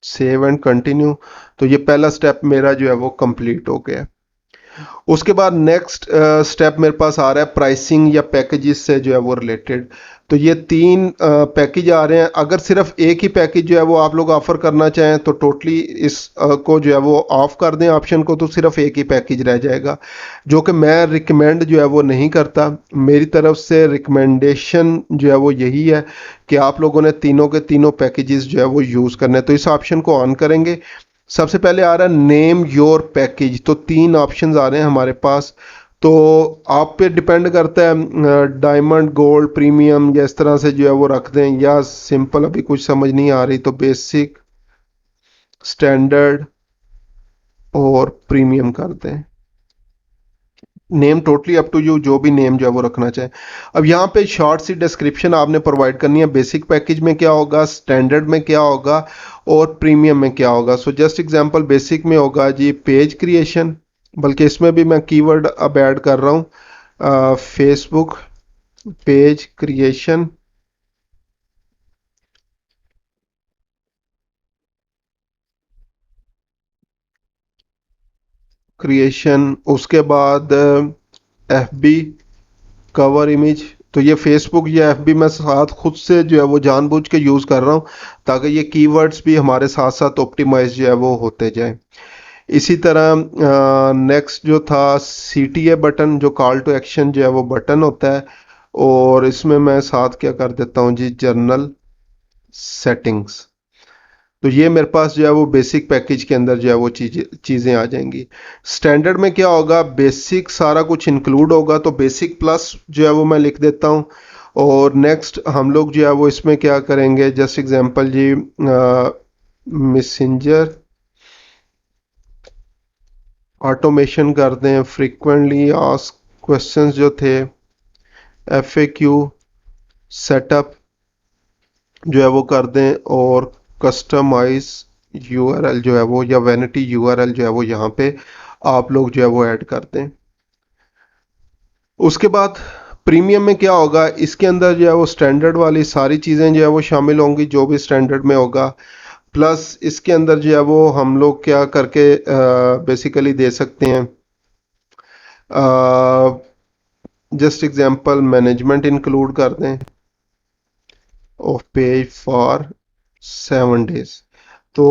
Save and continue. तो ये पहला स्टेप मेरा जो है वो कंप्लीट हो गया। उसके बाद नेक्स्ट स्टेप मेरे पास आ रहा है प्राइसिंग या पैकेजेस से जो है वो रिलेटेड। तो ये तीन पैकेज आ रहे हैं। अगर सिर्फ एक ही पैकेज जो है वो आप लोग ऑफर करना चाहें तो टोटली इस को जो है वो ऑफ कर दें ऑप्शन को, तो सिर्फ एक ही पैकेज रह जाएगा, जो कि मैं रिकमेंड जो है वो नहीं करता। मेरी तरफ से रिकमेंडेशन जो है वो यही है कि आप लोगों ने तीनों के तीनों पैकेजेस जो है वो यूज़ करने हैं। तो इस ऑप्शन को ऑन करेंगे। सबसे पहले आ रहा है नेम योर पैकेज। तो तीन ऑप्शंस आ रहे हैं हमारे पास। तो आप पे डिपेंड करता है, डायमंड गोल्ड प्रीमियम या इस तरह से जो है वो रख दें, या सिंपल अभी कुछ समझ नहीं आ रही तो बेसिक स्टैंडर्ड और प्रीमियम कर दें। Name totally up to you, जो भी नेम जो है वो रखना चाहे। अब यहाँ पे शॉर्ट सी डिस्क्रिप्शन आपने प्रोवाइड करनी है, बेसिक पैकेज में क्या होगा, स्टैंडर्ड में क्या होगा, और प्रीमियम में क्या होगा। सो जस्ट एग्जांपल, बेसिक में होगा जी पेज क्रिएशन, बल्कि इसमें भी मैं कीवर्ड अब ऐड कर रहा हूँ, फेसबुक पेज क्रिएशन। क्रिएशन उसके बाद एफ बी कवर इमेज तो ये फेसबुक या एफबी मैं साथ खुद से जो है वो जानबूझ के यूज़ कर रहा हूँ ताकि ये कीवर्ड्स भी हमारे साथ साथ ऑप्टिमाइज जो है वो होते जाएं। इसी तरह नेक्स्ट जो था CTA बटन, जो कॉल टू एक्शन जो है वो बटन होता है, और इसमें मैं साथ क्या कर देता हूँ जी, जर्नल सेटिंग्स। तो ये मेरे पास जो है वो बेसिक पैकेज के अंदर जो है वो चीज़ें आ जाएंगी। स्टैंडर्ड में क्या होगा, बेसिक सारा कुछ इंक्लूड होगा, तो बेसिक प्लस जो है वो मैं लिख देता हूँ। और नेक्स्ट हम लोग जो है वो इसमें क्या करेंगे, जस्ट एग्जांपल जी, मैसेंजर ऑटोमेशन कर दें, फ्रीक्वेंटली आस्क क्वेश्चंस जो थे, FAQ सेटअप जो है वो कर दें, और कस्टमाइज URL जो है वो, या वैनिटी URL जो है वो यहाँ पे आप लोग जो है वो ऐड कर दें। उसके बाद प्रीमियम में क्या होगा, इसके अंदर जो है वो स्टैंडर्ड वाली सारी चीज़ें जो है वो शामिल होंगी, जो भी स्टैंडर्ड में होगा। प्लस इसके अंदर जो है वो हम लोग क्या करके बेसिकली दे सकते हैं, जस्ट एग्जांपल मैनेजमेंट इंक्लूड कर दें ऑफ पेज फॉर 7 डेज। तो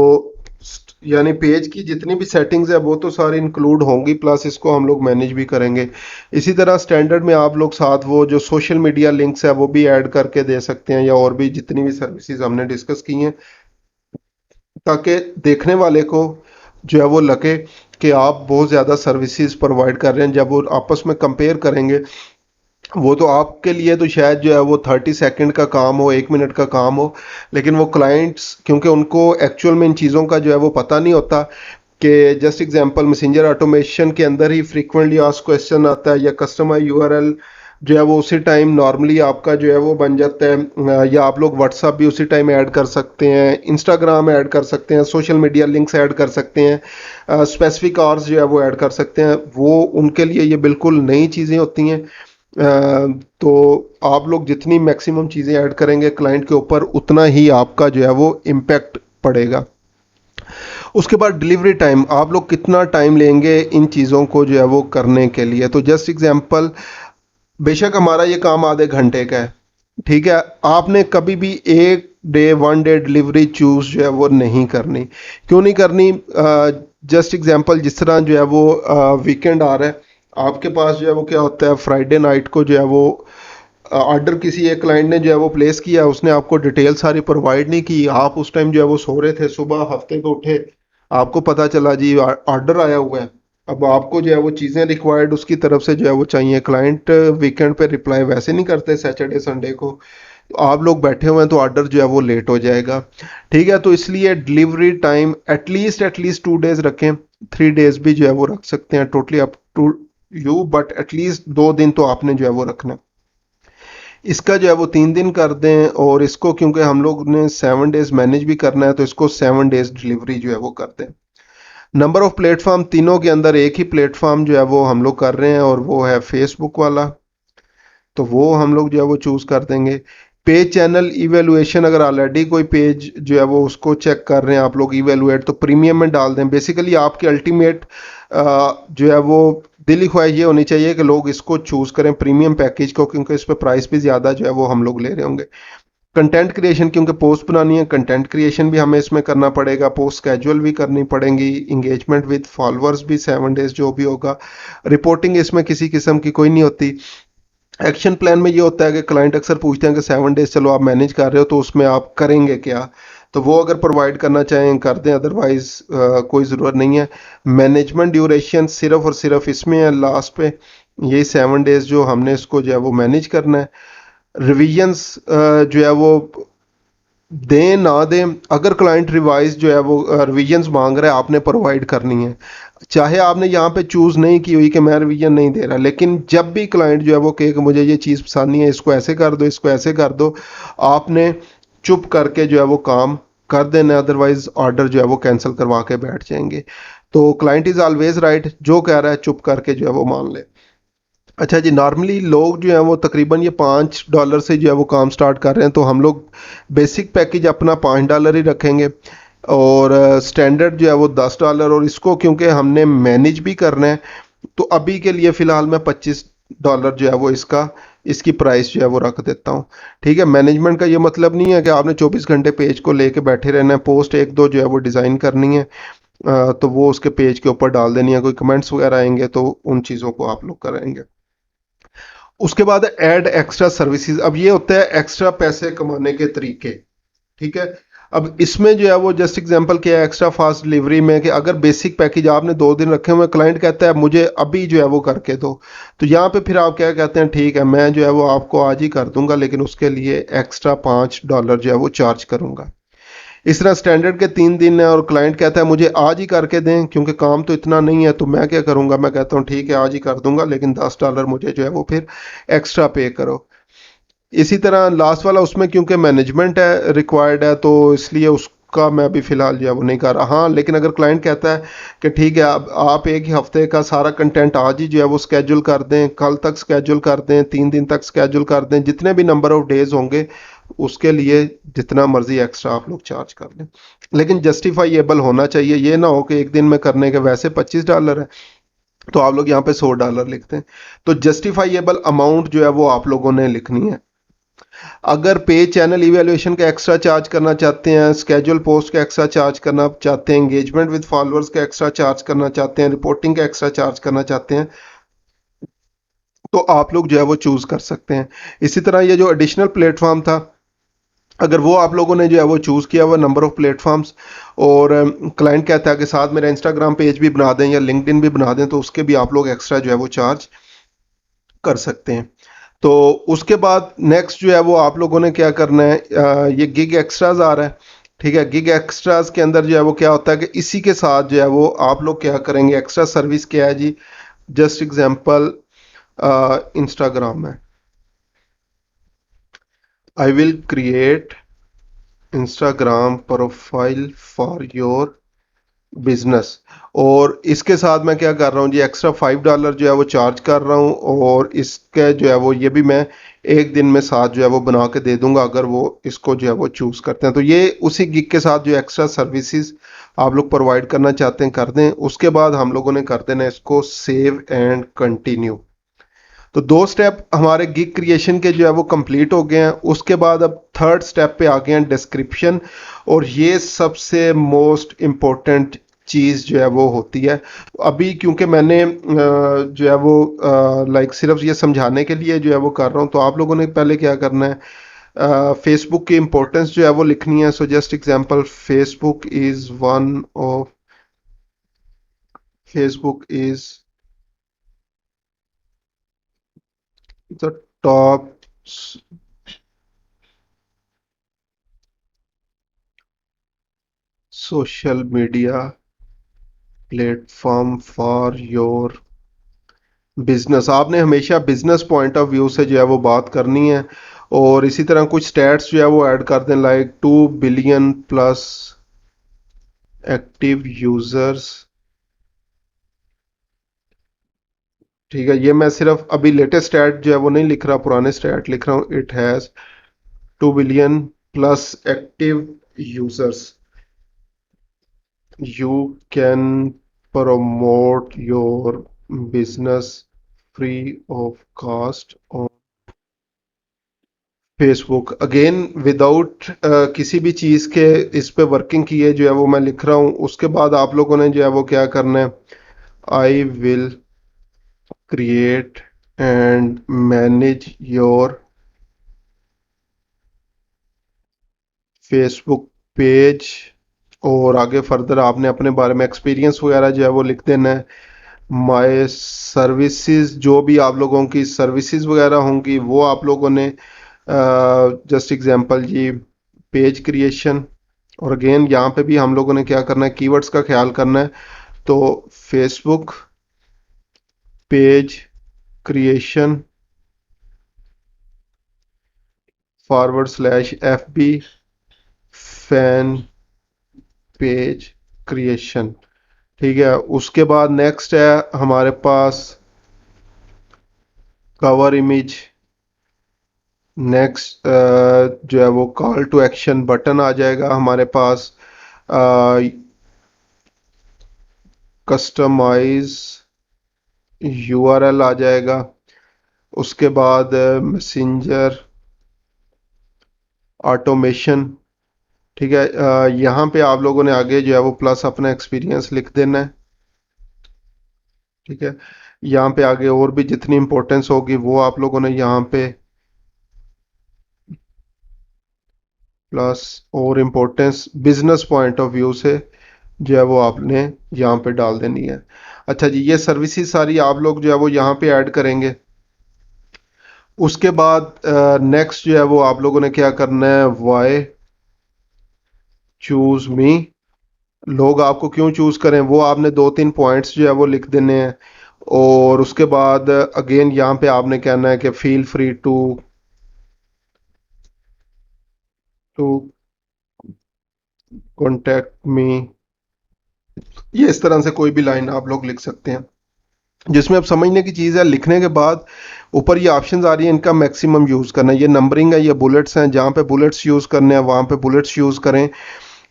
यानी पेज की जितनी भी सेटिंग्स है वो तो सारी इंक्लूड होंगी, प्लस इसको हम लोग मैनेज भी करेंगे। इसी तरह स्टैंडर्ड में आप लोग साथ वो जो सोशल मीडिया लिंक्स है वो भी ऐड करके दे सकते हैं, या और भी जितनी भी सर्विसेज हमने डिस्कस की हैं, ताकि देखने वाले को जो है वो लगे कि आप बहुत ज़्यादा सर्विसेज प्रोवाइड कर रहे हैं। जब वो आपस में कंपेयर करेंगे, वो तो आपके लिए तो शायद जो है वो 30 सेकंड का काम हो, 1 मिनट का काम हो, लेकिन वो क्लाइंट्स, क्योंकि उनको एक्चुअल में इन चीज़ों का जो है वो पता नहीं होता कि जस्ट एग्जांपल मैसेंजर ऑटोमेशन के अंदर ही फ्रीक्वेंटली आस्क्ड क्वेश्चन आता है, या कस्टमर URL जो है वो उसी टाइम नॉर्मली आपका जो है वो बन जाता है, या आप लोग व्हाट्सअप भी उसी टाइम ऐड कर सकते हैं, इंस्टाग्राम ऐड कर सकते हैं, सोशल मीडिया लिंक्स ऐड कर सकते हैं, स्पेसिफिक आवर्स जो है वो ऐड कर सकते हैं। वो उनके लिए ये बिल्कुल नई चीज़ें होती हैं। तो आप लोग जितनी मैक्सिमम चीज़ें ऐड करेंगे क्लाइंट के ऊपर, उतना ही आपका जो है वो इम्पैक्ट पड़ेगा। उसके बाद डिलीवरी टाइम, आप लोग कितना टाइम लेंगे इन चीज़ों को जो है वो करने के लिए। तो जस्ट एग्जांपल, बेशक हमारा ये काम आधे घंटे का है, ठीक है, आपने कभी भी एक डे 1 डे डिलीवरी चूज जो है वो नहीं करनी। क्यों नहीं करनी, जस्ट एग्जांपल जिस तरह जो है वो वीकेंड आ रहा है, आपके पास जो है वो क्या होता है, फ्राइडे नाइट को जो है वो ऑर्डर किसी एक क्लाइंट ने जो है वो प्लेस किया, उसने आपको डिटेल सारी प्रोवाइड नहीं की, आप उस टाइम जो है वो सो रहे थे, सुबह हफ्ते को उठे, आपको पता चला जी ऑर्डर आया हुआ है। अब आपको जो है वो चीज़ें रिक्वायर्ड उसकी तरफ से जो है वो चाहिए। क्लाइंट वीकेंड पे रिप्लाई वैसे नहीं करते सैटरडे संडे को, तो आप लोग बैठे हुए हैं तो ऑर्डर जो है वो लेट हो जाएगा। ठीक है, तो इसलिए डिलीवरी टाइम एटलीस्ट 2 डेज रखें, 3 डेज भी जो है वो रख सकते हैं, totally up to you, but at least 2 दिन तो आपने जो है वो रखना। इसका जो है वो 3 दिन कर दें, और इसको क्योंकि हम लोग ने 7 डेज मैनेज भी करना है, तो इसको 7 डेज डिलीवरी जो है वो कर दें। नंबर ऑफ प्लेटफॉर्म, तीनों के अंदर एक ही प्लेटफॉर्म जो है वो हम लोग कर रहे हैं, और वो है फेसबुक वाला, तो वो हम लोग जो है वो चूज़ कर देंगे। पेज चैनल इवेलुएशन, अगर ऑलरेडी कोई पेज जो है वो उसको चेक कर रहे हैं आप लोग इवेलुएट, तो प्रीमियम में डाल दें। बेसिकली आपकी अल्टीमेट जो है वो दिली ख्वाहिश ये होनी चाहिए कि लोग इसको चूज़ करें प्रीमियम पैकेज को, क्योंकि इस पर प्राइस भी ज़्यादा जो है वो हम लोग ले रहे होंगे। कंटेंट क्रिएशन, क्योंकि पोस्ट बनानी है, कंटेंट क्रिएशन भी हमें इसमें करना पड़ेगा, पोस्ट कैजुअल भी करनी पड़ेंगी, इंगेजमेंट विद फॉलोअर्स भी 7 डेज जो भी होगा। रिपोर्टिंग इसमें किसी किस्म की कोई नहीं होती। एक्शन प्लान में ये होता है कि क्लाइंट अक्सर पूछते हैं कि 7 डेज चलो आप मैनेज कर रहे हो, तो उसमें आप करेंगे क्या, तो वो अगर प्रोवाइड करना चाहें कर दें, अदरवाइज कोई ज़रूरत नहीं है। मैनेजमेंट ड्यूरेशन सिर्फ और सिर्फ इसमें है लास्ट पे, यही 7 डेज जो हमने इसको जो है वो मैनेज करना है। रिविजन्स जो है वो दें ना दें, अगर क्लाइंट रिवाइज जो है वो रिविजन्स मांग रहा है, आपने प्रोवाइड करनी है। चाहे आपने यहाँ पे चूज़ नहीं की हुई कि मैं रिवीजन नहीं दे रहा, लेकिन जब भी क्लाइंट जो है वो कहे कि मुझे ये चीज़ पसंद नहीं है, इसको ऐसे कर दो, इसको ऐसे कर दो, आपने चुप करके जो है वो काम कर देना, अदरवाइज ऑर्डर जो है वो कैंसिल करवा के बैठ जाएंगे। तो क्लाइंट इज़ ऑलवेज राइट, जो कह रहा है चुप करके जो है वो मान ले। अच्छा जी, नॉर्मली लोग जो हैं वो तकरीबन ये $5 से जो है वो काम स्टार्ट कर रहे हैं, तो हम लोग बेसिक पैकेज अपना $5 ही रखेंगे, और स्टैंडर्ड जो है वो $10, और इसको क्योंकि हमने मैनेज भी करना है, तो अभी के लिए फ़िलहाल मैं $25 जो है वो इसका इसकी प्राइस जो है वो रख देता हूँ। ठीक है, मैनेजमेंट का ये मतलब नहीं है कि आपने 24 घंटे पेज को लेके बैठे रहना है। पोस्ट एक दो जो है वो डिज़ाइन करनी है, तो वो उसके पेज के ऊपर डाल देनी है। कोई कमेंट्स वगैरह आएंगे तो उन चीज़ों को आप लोग करेंगे। उसके बाद ऐड एक्स्ट्रा सर्विसेज। अब ये होता है एक्स्ट्रा पैसे कमाने के तरीके। ठीक है, अब इसमें जो है वो जस्ट एग्जांपल क्या है एक्स्ट्रा फास्ट डिलीवरी में, कि अगर बेसिक पैकेज आपने 2 दिन रखे हुए, क्लाइंट कहता है मुझे अभी जो है वो करके दो, तो यहाँ पे फिर आप क्या कहते हैं, ठीक है मैं जो है वो आपको आज ही कर दूंगा, लेकिन उसके लिए एक्स्ट्रा $5 जो है वो चार्ज करूंगा। इस तरह स्टैंडर्ड के 3 दिन है और क्लाइंट कहता है मुझे आज ही करके दें क्योंकि काम तो इतना नहीं है, तो मैं क्या करूंगा, मैं कहता हूँ ठीक है आज ही कर दूंगा, लेकिन $10 मुझे जो है वो फिर एक्स्ट्रा पे करो। इसी तरह लास्ट वाला, उसमें क्योंकि मैनेजमेंट है रिक्वायर्ड है, तो इसलिए उसका मैं अभी फ़िलहाल जो है वो नहीं कर रहा। हाँ, लेकिन अगर क्लाइंट कहता है कि ठीक है अब आप एक ही हफ्ते का सारा कंटेंट आज ही जो है वो स्केड्यूल कर दें, कल तक स्केड्यूल कर दें, 3 दिन तक स्केड्यूल कर दें, जितने भी नंबर ऑफ डेज होंगे उसके लिए जितना मर्जी एक्स्ट्रा आप लोग चार्ज कर लें, लेकिन जस्टिफाइएबल होना चाहिए। ये ना हो कि एक दिन में करने के वैसे $25 है तो आप लोग यहाँ पे $100 लिखते हैं। तो जस्टिफाइएबल अमाउंट जो है वो आप लोगों ने लिखनी है। अगर पे चैनल इवेल्युएशन का एक्स्ट्रा चार्ज करना चाहते हैं, स्केड्यूल पोस्ट का एक्स्ट्रा चार्ज करना चाहते हैं, एंगेजमेंट विद फॉलोअर्स का एक्स्ट्रा चार्ज करना चाहते हैं, रिपोर्टिंग का एक्स्ट्रा चार्ज करना चाहते हैं, तो आप लोग जो है वो चूज कर सकते हैं। इसी तरह ये जो एडिशनल प्लेटफॉर्म था, अगर वो आप लोगों ने जो है वो चूज किया हुआ नंबर ऑफ प्लेटफॉर्म्स, और क्लाइंट कहता है कि साथ मेरा इंस्टाग्राम पेज भी बना दें या लिंक्डइन भी बना दें, तो उसके भी आप लोग एक्स्ट्रा जो है वो चार्ज कर सकते हैं। तो उसके बाद नेक्स्ट जो है वो आप लोगों ने क्या करना है, ये गिग एक्स्ट्राज आ रहा है। ठीक है, गिग एक्स्ट्राज के अंदर जो है वो क्या होता है कि इसी के साथ जो है वो आप लोग क्या करेंगे, एक्स्ट्रा सर्विस क्या है जी, जस्ट एग्जांपल इंस्टाग्राम में आई will create Instagram profile for your business, और इसके साथ मैं क्या कर रहा हूँ जी, एक्स्ट्रा $5 जो है वो चार्ज कर रहा हूँ, और इसके जो है वो ये भी मैं एक दिन में साथ जो है वो बना के दे दूंगा अगर वो इसको जो है वो चूज करते हैं। तो ये उसी गिग के साथ जो एक्स्ट्रा सर्विसेज आप लोग प्रोवाइड करना चाहते हैं कर दें। उसके बाद हम लोगों ने कर देना इसको सेव एंड कंटिन्यू। तो 2 स्टेप हमारे गिग क्रिएशन के जो है वो कंप्लीट हो गए हैं। उसके बाद अब थर्ड स्टेप पे आ गए हैं डिस्क्रिप्शन, और ये सबसे मोस्ट इम्पोर्टेंट चीज़ जो है वो होती है। अभी क्योंकि मैंने जो है वो लाइक सिर्फ ये समझाने के लिए जो है वो कर रहा हूँ, तो आप लोगों ने पहले क्या करना है, फेसबुक की इम्पोर्टेंस जो है वो लिखनी है। So just example, Facebook is the top social media platform for your business. आपने हमेशा बिजनेस पॉइंट ऑफ व्यू से जो है वो बात करनी है, और इसी तरह कुछ स्टैट्स जो है वो ऐड कर दें, like 2 billion plus active users. ठीक है, ये मैं सिर्फ अभी लेटेस्ट स्टैट जो है वो नहीं लिख रहा, पुराने स्टैट लिख रहा हूँ। It has 2 billion plus active users. You can promote your business free of cost on Facebook. Again without किसी भी चीज़ के इस पे वर्किंग किए जो है वो मैं लिख रहा हूँ। उसके बाद आप लोगों ने जो है वो क्या करना है, I will create and manage your Facebook page, और आगे फर्दर आपने अपने बारे में एक्सपीरियंस वगैरह जो है वो लिख देना है। माय सर्विसेज, जो भी आप लोगों की सर्विसेज वगैरह होंगी वो आप लोगों ने जस्ट एग्जांपल जी, पेज क्रिएशन। और अगेन यहाँ पे भी हम लोगों ने क्या करना है, कीवर्ड्स का ख्याल करना है। तो Facebook page creation /FB fan page creation. ठीक है, उसके बाद नेक्स्ट है हमारे पास कवर इमेज। नेक्स्ट जो है वो कॉल टू एक्शन बटन आ जाएगा हमारे पास। कस्टमाइज यूआरएल आ जाएगा। उसके बाद मैसेंजर ऑटोमेशन। ठीक है, यहाँ पे आप लोगों ने आगे जो है वो प्लस अपना एक्सपीरियंस लिख देना है। ठीक है, यहाँ पे आगे और भी जितनी इंपॉर्टेंस होगी वो आप लोगों ने यहाँ पे प्लस, और importance business point of view से जो है वो आपने यहाँ पे डाल देनी है। अच्छा जी, ये सर्विसेज सारी आप लोग जो है वो यहाँ पे ऐड करेंगे। उसके बाद नेक्स्ट जो है वो आप लोगों ने क्या करना है, वाई चूज मी। लोग आपको क्यों चूज करें वो आपने दो तीन पॉइंट्स जो है वो लिख देने हैं। और उसके बाद अगेन यहाँ पे आपने कहना है कि feel free to contact me. ये इस तरह से कोई भी लाइन आप लोग लिख सकते हैं, जिसमें अब समझने की चीज़ है लिखने के बाद ऊपर ये ऑप्शंस आ रही हैं, इनका मैक्सिमम यूज़ करना है। ये नंबरिंग है, ये बुलेट्स हैं, जहाँ पे बुलेट्स यूज़ करने हैं वहाँ पे बुलेट्स यूज़ करें।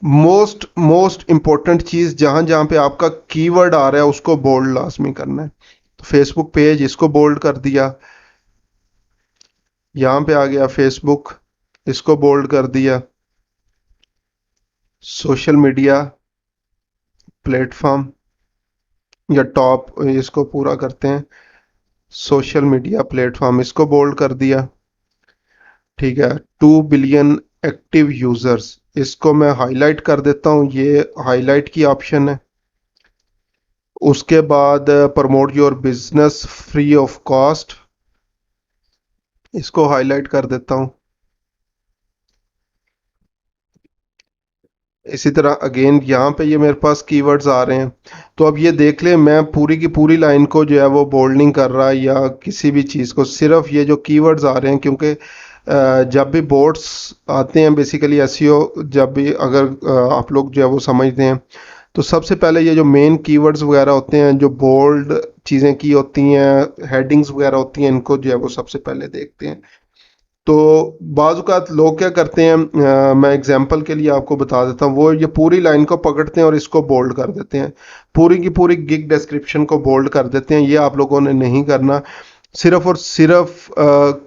मोस्ट मोस्ट इंपॉर्टेंट चीज़, जहाँ जहाँ पे आपका कीवर्ड आ रहा है उसको बोल्ड लाजमी करना है। तो फेसबुक पेज, इसको बोल्ड कर दिया। यहाँ पे आ गया फेसबुक, इसको बोल्ड कर दिया। सोशल मीडिया प्लेटफॉर्म या टॉप, इसको पूरा करते हैं, सोशल मीडिया प्लेटफॉर्म, इसको बोल्ड कर दिया। ठीक है, 2 बिलियन एक्टिव यूजर्स, इसको मैं हाईलाइट कर देता हूँ, ये हाईलाइट की ऑप्शन है। उसके बाद promote your business free of cost, इसको हाईलाइट कर देता हूँ। इसी तरह अगेन यहाँ पे ये मेरे पास कीवर्ड्स आ रहे हैं। तो अब ये देख लें, मैं पूरी की पूरी लाइन को जो है वो बोल्ड नहीं कर रहा या किसी भी चीज़ को, सिर्फ ये जो कीवर्ड्स आ रहे हैं, क्योंकि जब भी बोर्ड्स आते हैं बेसिकली एसईओ, जब भी अगर आप लोग जो है वो समझते हैं, तो सबसे पहले ये जो मेन कीवर्ड्स वगैरह होते हैं, जो बोल्ड चीज़ें की होती हैं, हेडिंग्स वगैरह होती हैं, इनको जो है वो सबसे पहले देखते हैं। तो बाज़ लोग क्या करते हैं, मैं एग्जांपल के लिए आपको बता देता हूँ, वो ये पूरी लाइन को पकड़ते हैं और इसको बोल्ड कर देते हैं, पूरी की पूरी गिग डिस्क्रिप्शन को बोल्ड कर देते हैं। ये आप लोगों ने नहीं करना। सिर्फ और सिर्फ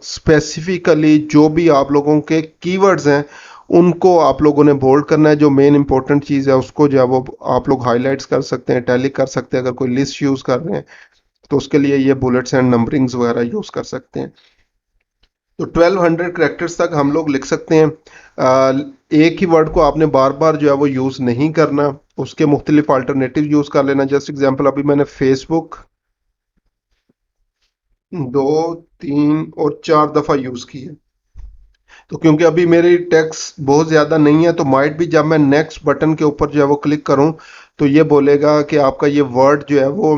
स्पेसिफिकली जो भी आप लोगों के कीवर्ड्स हैं उनको आप लोगों ने बोल्ड करना है। जो मेन इंपॉर्टेंट चीज़ है उसको जो है वो आप लोग हाईलाइट्स कर सकते हैं, टैलिक कर सकते हैं। अगर कोई लिस्ट यूज़ कर रहे हैं तो उसके लिए ये बुलेट्स एंड नंबरिंग्स वगैरह यूज़ कर सकते हैं। तो 1200 करेक्टर्स तक हम लोग लिख सकते हैं। एक ही वर्ड को आपने बार बार जो है वो यूज़ नहीं करना, उसके मुख्तलिफ अल्टरनेटिव यूज़ कर लेना। जस्ट एग्जांपल, अभी मैंने फेसबुक 2 3 और 4 दफ़ा यूज़ की है, तो क्योंकि अभी मेरी टैक्स बहुत ज़्यादा नहीं है, तो माइट भी जब मैं नेक्स्ट बटन के ऊपर जो है वो क्लिक करूं तो ये बोलेगा कि आपका ये वर्ड जो है वो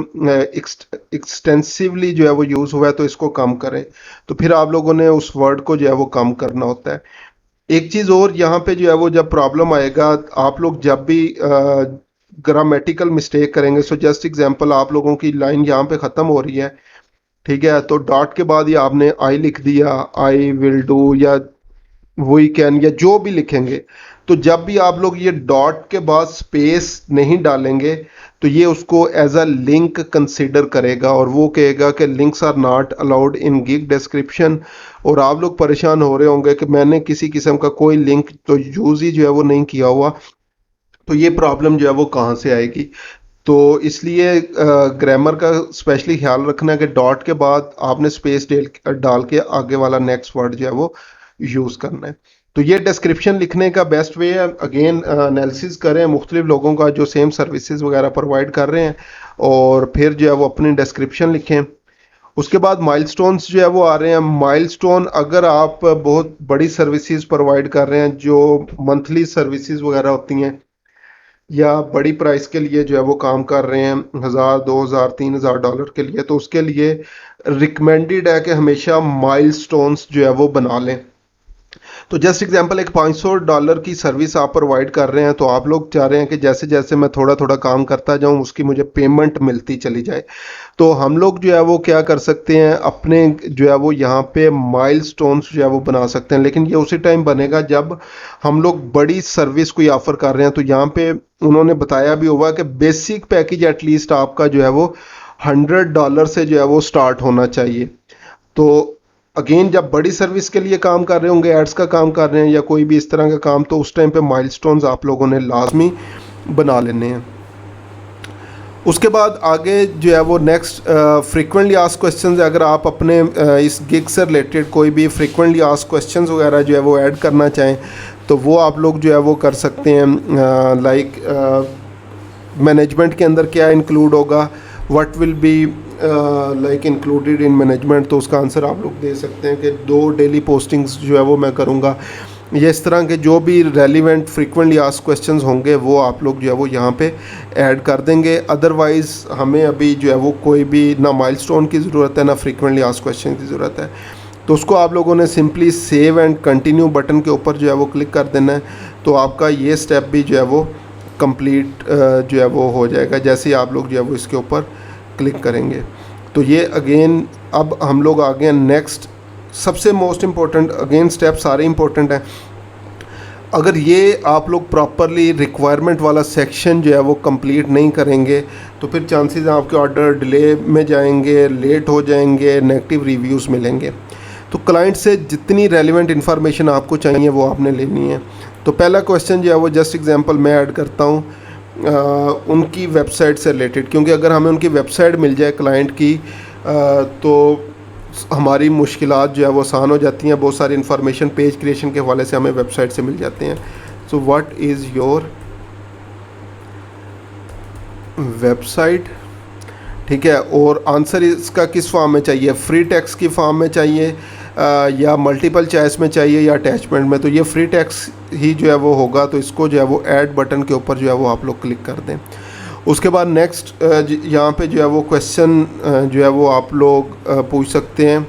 एक्सटेंसिवली जो है वो यूज़ हुआ है, तो इसको कम करें। तो फिर आप लोगों ने उस वर्ड को जो है वो कम करना होता है। एक चीज़ और यहाँ पे जो है वो जब प्रॉब्लम आएगा, आप लोग जब भी ग्रामेटिकल मिस्टेक करेंगे, सो जस्ट एग्जांपल, आप लोगों की लाइन यहाँ पे ख़त्म हो रही है, ठीक है, तो डॉट के बाद ये आपने आई लिख दिया, आई विल डू या वी कैन या जो भी लिखेंगे, तो जब भी आप लोग ये डॉट के बाद स्पेस नहीं डालेंगे तो ये उसको एज अ लिंक कंसिडर करेगा और वो कहेगा कि links are not allowed in gig description. और आप लोग परेशान हो रहे होंगे कि मैंने किसी किस्म का कोई लिंक तो यूज़ ही जो है वो नहीं किया हुआ, तो ये प्रॉब्लम जो है वो कहाँ से आएगी। तो इसलिए ग्रामर का स्पेशली ख्याल रखना है कि डॉट के बाद आपने स्पेस डाल के आगे वाला नेक्स्ट वर्ड जो है वो यूज़ करना है। तो ये डिस्क्रिप्शन लिखने का बेस्ट वे है। अगेन एनालिसिस करें मुख्तलिफ लोगों का जो सेम सर्विसेज वगैरह प्रोवाइड कर रहे हैं, और फिर जो है वो अपनी डिस्क्रिप्शन लिखें। उसके बाद माइलस्टोन्स जो है वो आ रहे हैं। माइलस्टोन, अगर आप बहुत बड़ी सर्विसेज प्रोवाइड कर रहे हैं, जो मंथली सर्विसेज वगैरह होती हैं, या बड़ी प्राइस के लिए जो है वो काम कर रहे हैं, 1000 2000 3000 डॉलर के लिए, तो उसके लिए रिकमेंडेड है कि हमेशा माइलस्टोन्स जो है वो बना लें। तो जस्ट एग्जांपल, एक $500 की सर्विस आप प्रोवाइड कर रहे हैं, तो आप लोग चाह रहे हैं कि जैसे जैसे मैं थोड़ा थोड़ा काम करता जाऊं उसकी मुझे पेमेंट मिलती चली जाए। तो हम लोग जो है वो क्या कर सकते हैं, अपने जो है वो यहाँ पे माइलस्टोन्स जो है वो बना सकते हैं, लेकिन ये उसी टाइम बनेगा जब हम लोग बड़ी सर्विस कोई ऑफर कर रहे हैं। तो यहाँ पे उन्होंने बताया भी होगा कि बेसिक पैकेज एटलीस्ट आपका जो है वो $100 से जो है वो स्टार्ट होना चाहिए। तो अगेन जब बड़ी सर्विस के लिए काम कर रहे होंगे, एड्स का काम कर रहे हैं या कोई भी इस तरह का काम, तो उस टाइम पे माइलस्टोन्स आप लोगों ने लाजमी बना लेने हैं। उसके बाद आगे जो है वो नेक्स्ट फ्रीक्वेंटली आस्क्ड क्वेश्चंस, अगर आप अपने इस गिग से रिलेटेड कोई भी फ्रीक्वेंटली आस्क्ड क्वेश्चंस वगैरह जो है वो ऐड करना चाहें तो वो आप लोग जो है वो कर सकते हैं। लाइक मैनेजमेंट के अंदर क्या इंक्लूड होगा, what will be like included in management, तो उसका आंसर आप लोग दे सकते हैं कि 2 डेली पोस्टिंग्स जो है वो मैं करूँगा। ये इस तरह के जो भी रेलिवेंट फ्रीक्वेंटली आस्क्ड क्वेश्चंस होंगे वो आप लोग जो है वो यहाँ पे ऐड कर देंगे। अदरवाइज़ हमें अभी जो है वो कोई भी ना माइलस्टोन की ज़रूरत है ना फ्रीक्वेंटली आस्क्ड क्वेश्चन की ज़रूरत है। तो उसको आप लोगों ने simply save and continue button के ऊपर जो है वो क्लिक कर देना है, तो आपका ये स्टेप भी जो है वो कंप्लीट जो है वो हो जाएगा जैसे ही आप लोग जो है वो इसके ऊपर क्लिक करेंगे। तो ये अगेन अब हम लोग आ गए नेक्स्ट सबसे मोस्ट इम्पोर्टेंट, अगेन स्टेप सारे इम्पोर्टेंट हैं। अगर ये आप लोग प्रॉपरली रिक्वायरमेंट वाला सेक्शन जो है वो कंप्लीट नहीं करेंगे तो फिर चांसेस हैं आपके ऑर्डर डिले में जाएंगे, लेट हो जाएंगे, नेगेटिव रिव्यूज़ मिलेंगे। तो क्लाइंट से जितनी रेलिवेंट इन्फॉर्मेशन आपको चाहिए वो आपने लेनी है। तो पहला क्वेश्चन जो है वो जस्ट एग्जांपल मैं ऐड करता हूँ उनकी वेबसाइट से रिलेटेड, क्योंकि अगर हमें उनकी वेबसाइट मिल जाए क्लाइंट की तो हमारी मुश्किलात जो है वो आसान हो जाती हैं। बहुत सारी इन्फॉर्मेशन पेज क्रिएशन के हवाले से हमें वेबसाइट से मिल जाते हैं। So what is your website, ठीक है। और आंसर इसका किस फॉर्म में चाहिए, फ्री टेक्स्ट की फॉर्म में चाहिए या मल्टीपल चॉइस में चाहिए या अटैचमेंट में। तो ये फ्री टेक्स्ट ही जो है वो होगा, तो इसको जो है वो ऐड बटन के ऊपर जो है वो आप लोग क्लिक कर दें। उसके बाद नेक्स्ट यहाँ पे जो है वो क्वेश्चन जो है वो आप लोग पूछ सकते हैं,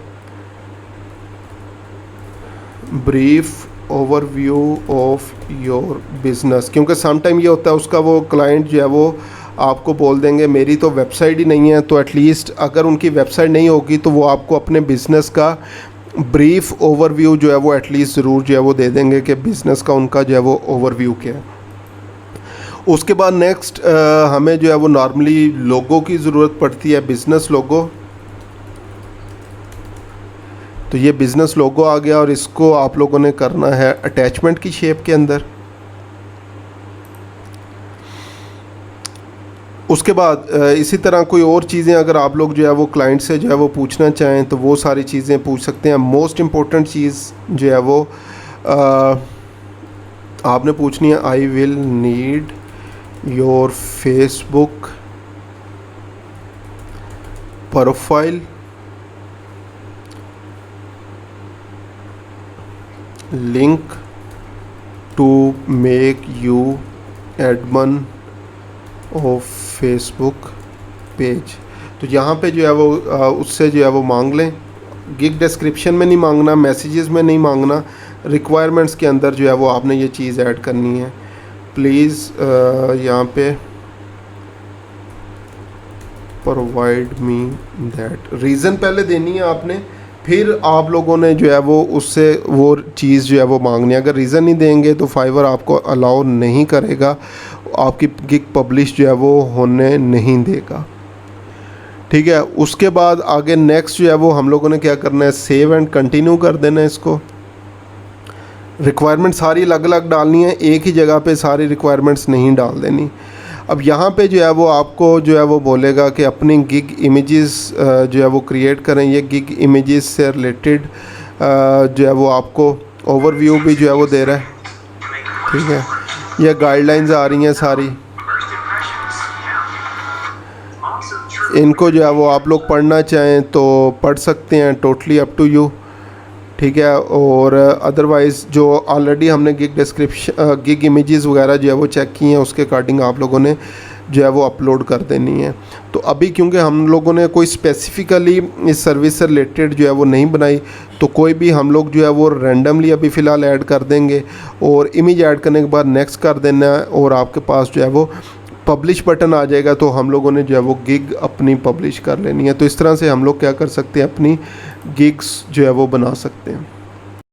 brief overview of your business, क्योंकि सम टाइम ये होता है उसका वो क्लाइंट जो है वो आपको बोल देंगे मेरी तो वेबसाइट ही नहीं है। तो एटलीस्ट अगर उनकी वेबसाइट नहीं होगी तो वो आपको अपने बिज़नेस का ब्रीफ ओवरव्यू जो है वो एटलीस्ट ज़रूर जो है वो दे देंगे कि बिज़नेस का उनका जो है वो ओवरव्यू क्या है। उसके बाद नेक्स्ट हमें जो है वो नॉर्मली लोगो की ज़रूरत पड़ती है, बिज़नेस लोगो। तो ये बिज़नेस लोगो आ गया और इसको आप लोगों ने करना है अटैचमेंट की शेप के अंदर। उसके बाद इसी तरह कोई और चीज़ें अगर आप लोग जो है वो क्लाइंट से जो है वो पूछना चाहें तो वो सारी चीज़ें पूछ सकते हैं। मोस्ट इम्पोर्टेंट चीज़ जो है वो आपने पूछनी है, I will need your Facebook profile link to make you admin of Facebook page. तो यहाँ पे जो है वो उससे जो है वो मांग लें। गिग डिस्क्रिप्शन में नहीं मांगना, मैसेजेस में नहीं मांगना, रिक्वायरमेंट्स के अंदर जो है वो आपने ये चीज़ ऐड करनी है। प्लीज़ यहाँ पे प्रोवाइड मी दैट, रीज़न पहले देनी है आपने, फिर आप लोगों ने जो है वो उससे वो चीज़ जो है वो मांगनी है। अगर रीज़न नहीं देंगे तो फाइवर आपको अलाउ नहीं करेगा, आपकी गिग पब्लिश जो है वो होने नहीं देगा, ठीक है। उसके बाद आगे नेक्स्ट जो है वो हम लोगों ने क्या करना है, सेव एंड कंटिन्यू कर देना है इसको। रिक्वायरमेंट सारी अलग अलग डालनी है, एक ही जगह पे सारी रिक्वायरमेंट्स नहीं डाल देनी। अब यहाँ पे जो है वो आपको जो है वो बोलेगा कि अपनी गिग इमेजेस जो है वो क्रिएट करें। ये गिग इमेजेस से रिलेटेड जो है वो आपको ओवरव्यू भी जो है वो दे रहा है, ठीक है। ये गाइडलाइंस आ रही हैं सारी, इनको जो है वो आप लोग पढ़ना चाहें तो पढ़ सकते हैं, टोटली अप टू यू, ठीक है। और अदरवाइज़ जो ऑलरेडी हमने गिग इमेजेस वगैरह जो है वो चेक की हैं उसके अकॉर्डिंग आप लोगों ने जो है वो अपलोड कर देनी है। तो अभी क्योंकि हम लोगों ने कोई स्पेसिफ़िकली इस सर्विस से रिलेटेड जो है वो नहीं बनाई, तो कोई भी हम लोग जो है वो रैंडमली अभी फ़िलहाल ऐड कर देंगे और इमेज ऐड करने के बाद नेक्स्ट कर देना है और आपके पास जो है वो पब्लिश बटन आ जाएगा। तो हम लोगों ने जो है वो गिग अपनी पब्लिश कर लेनी है। तो इस तरह से हम लोग क्या कर सकते हैं, अपनी गिग्स जो है वो बना सकते हैं।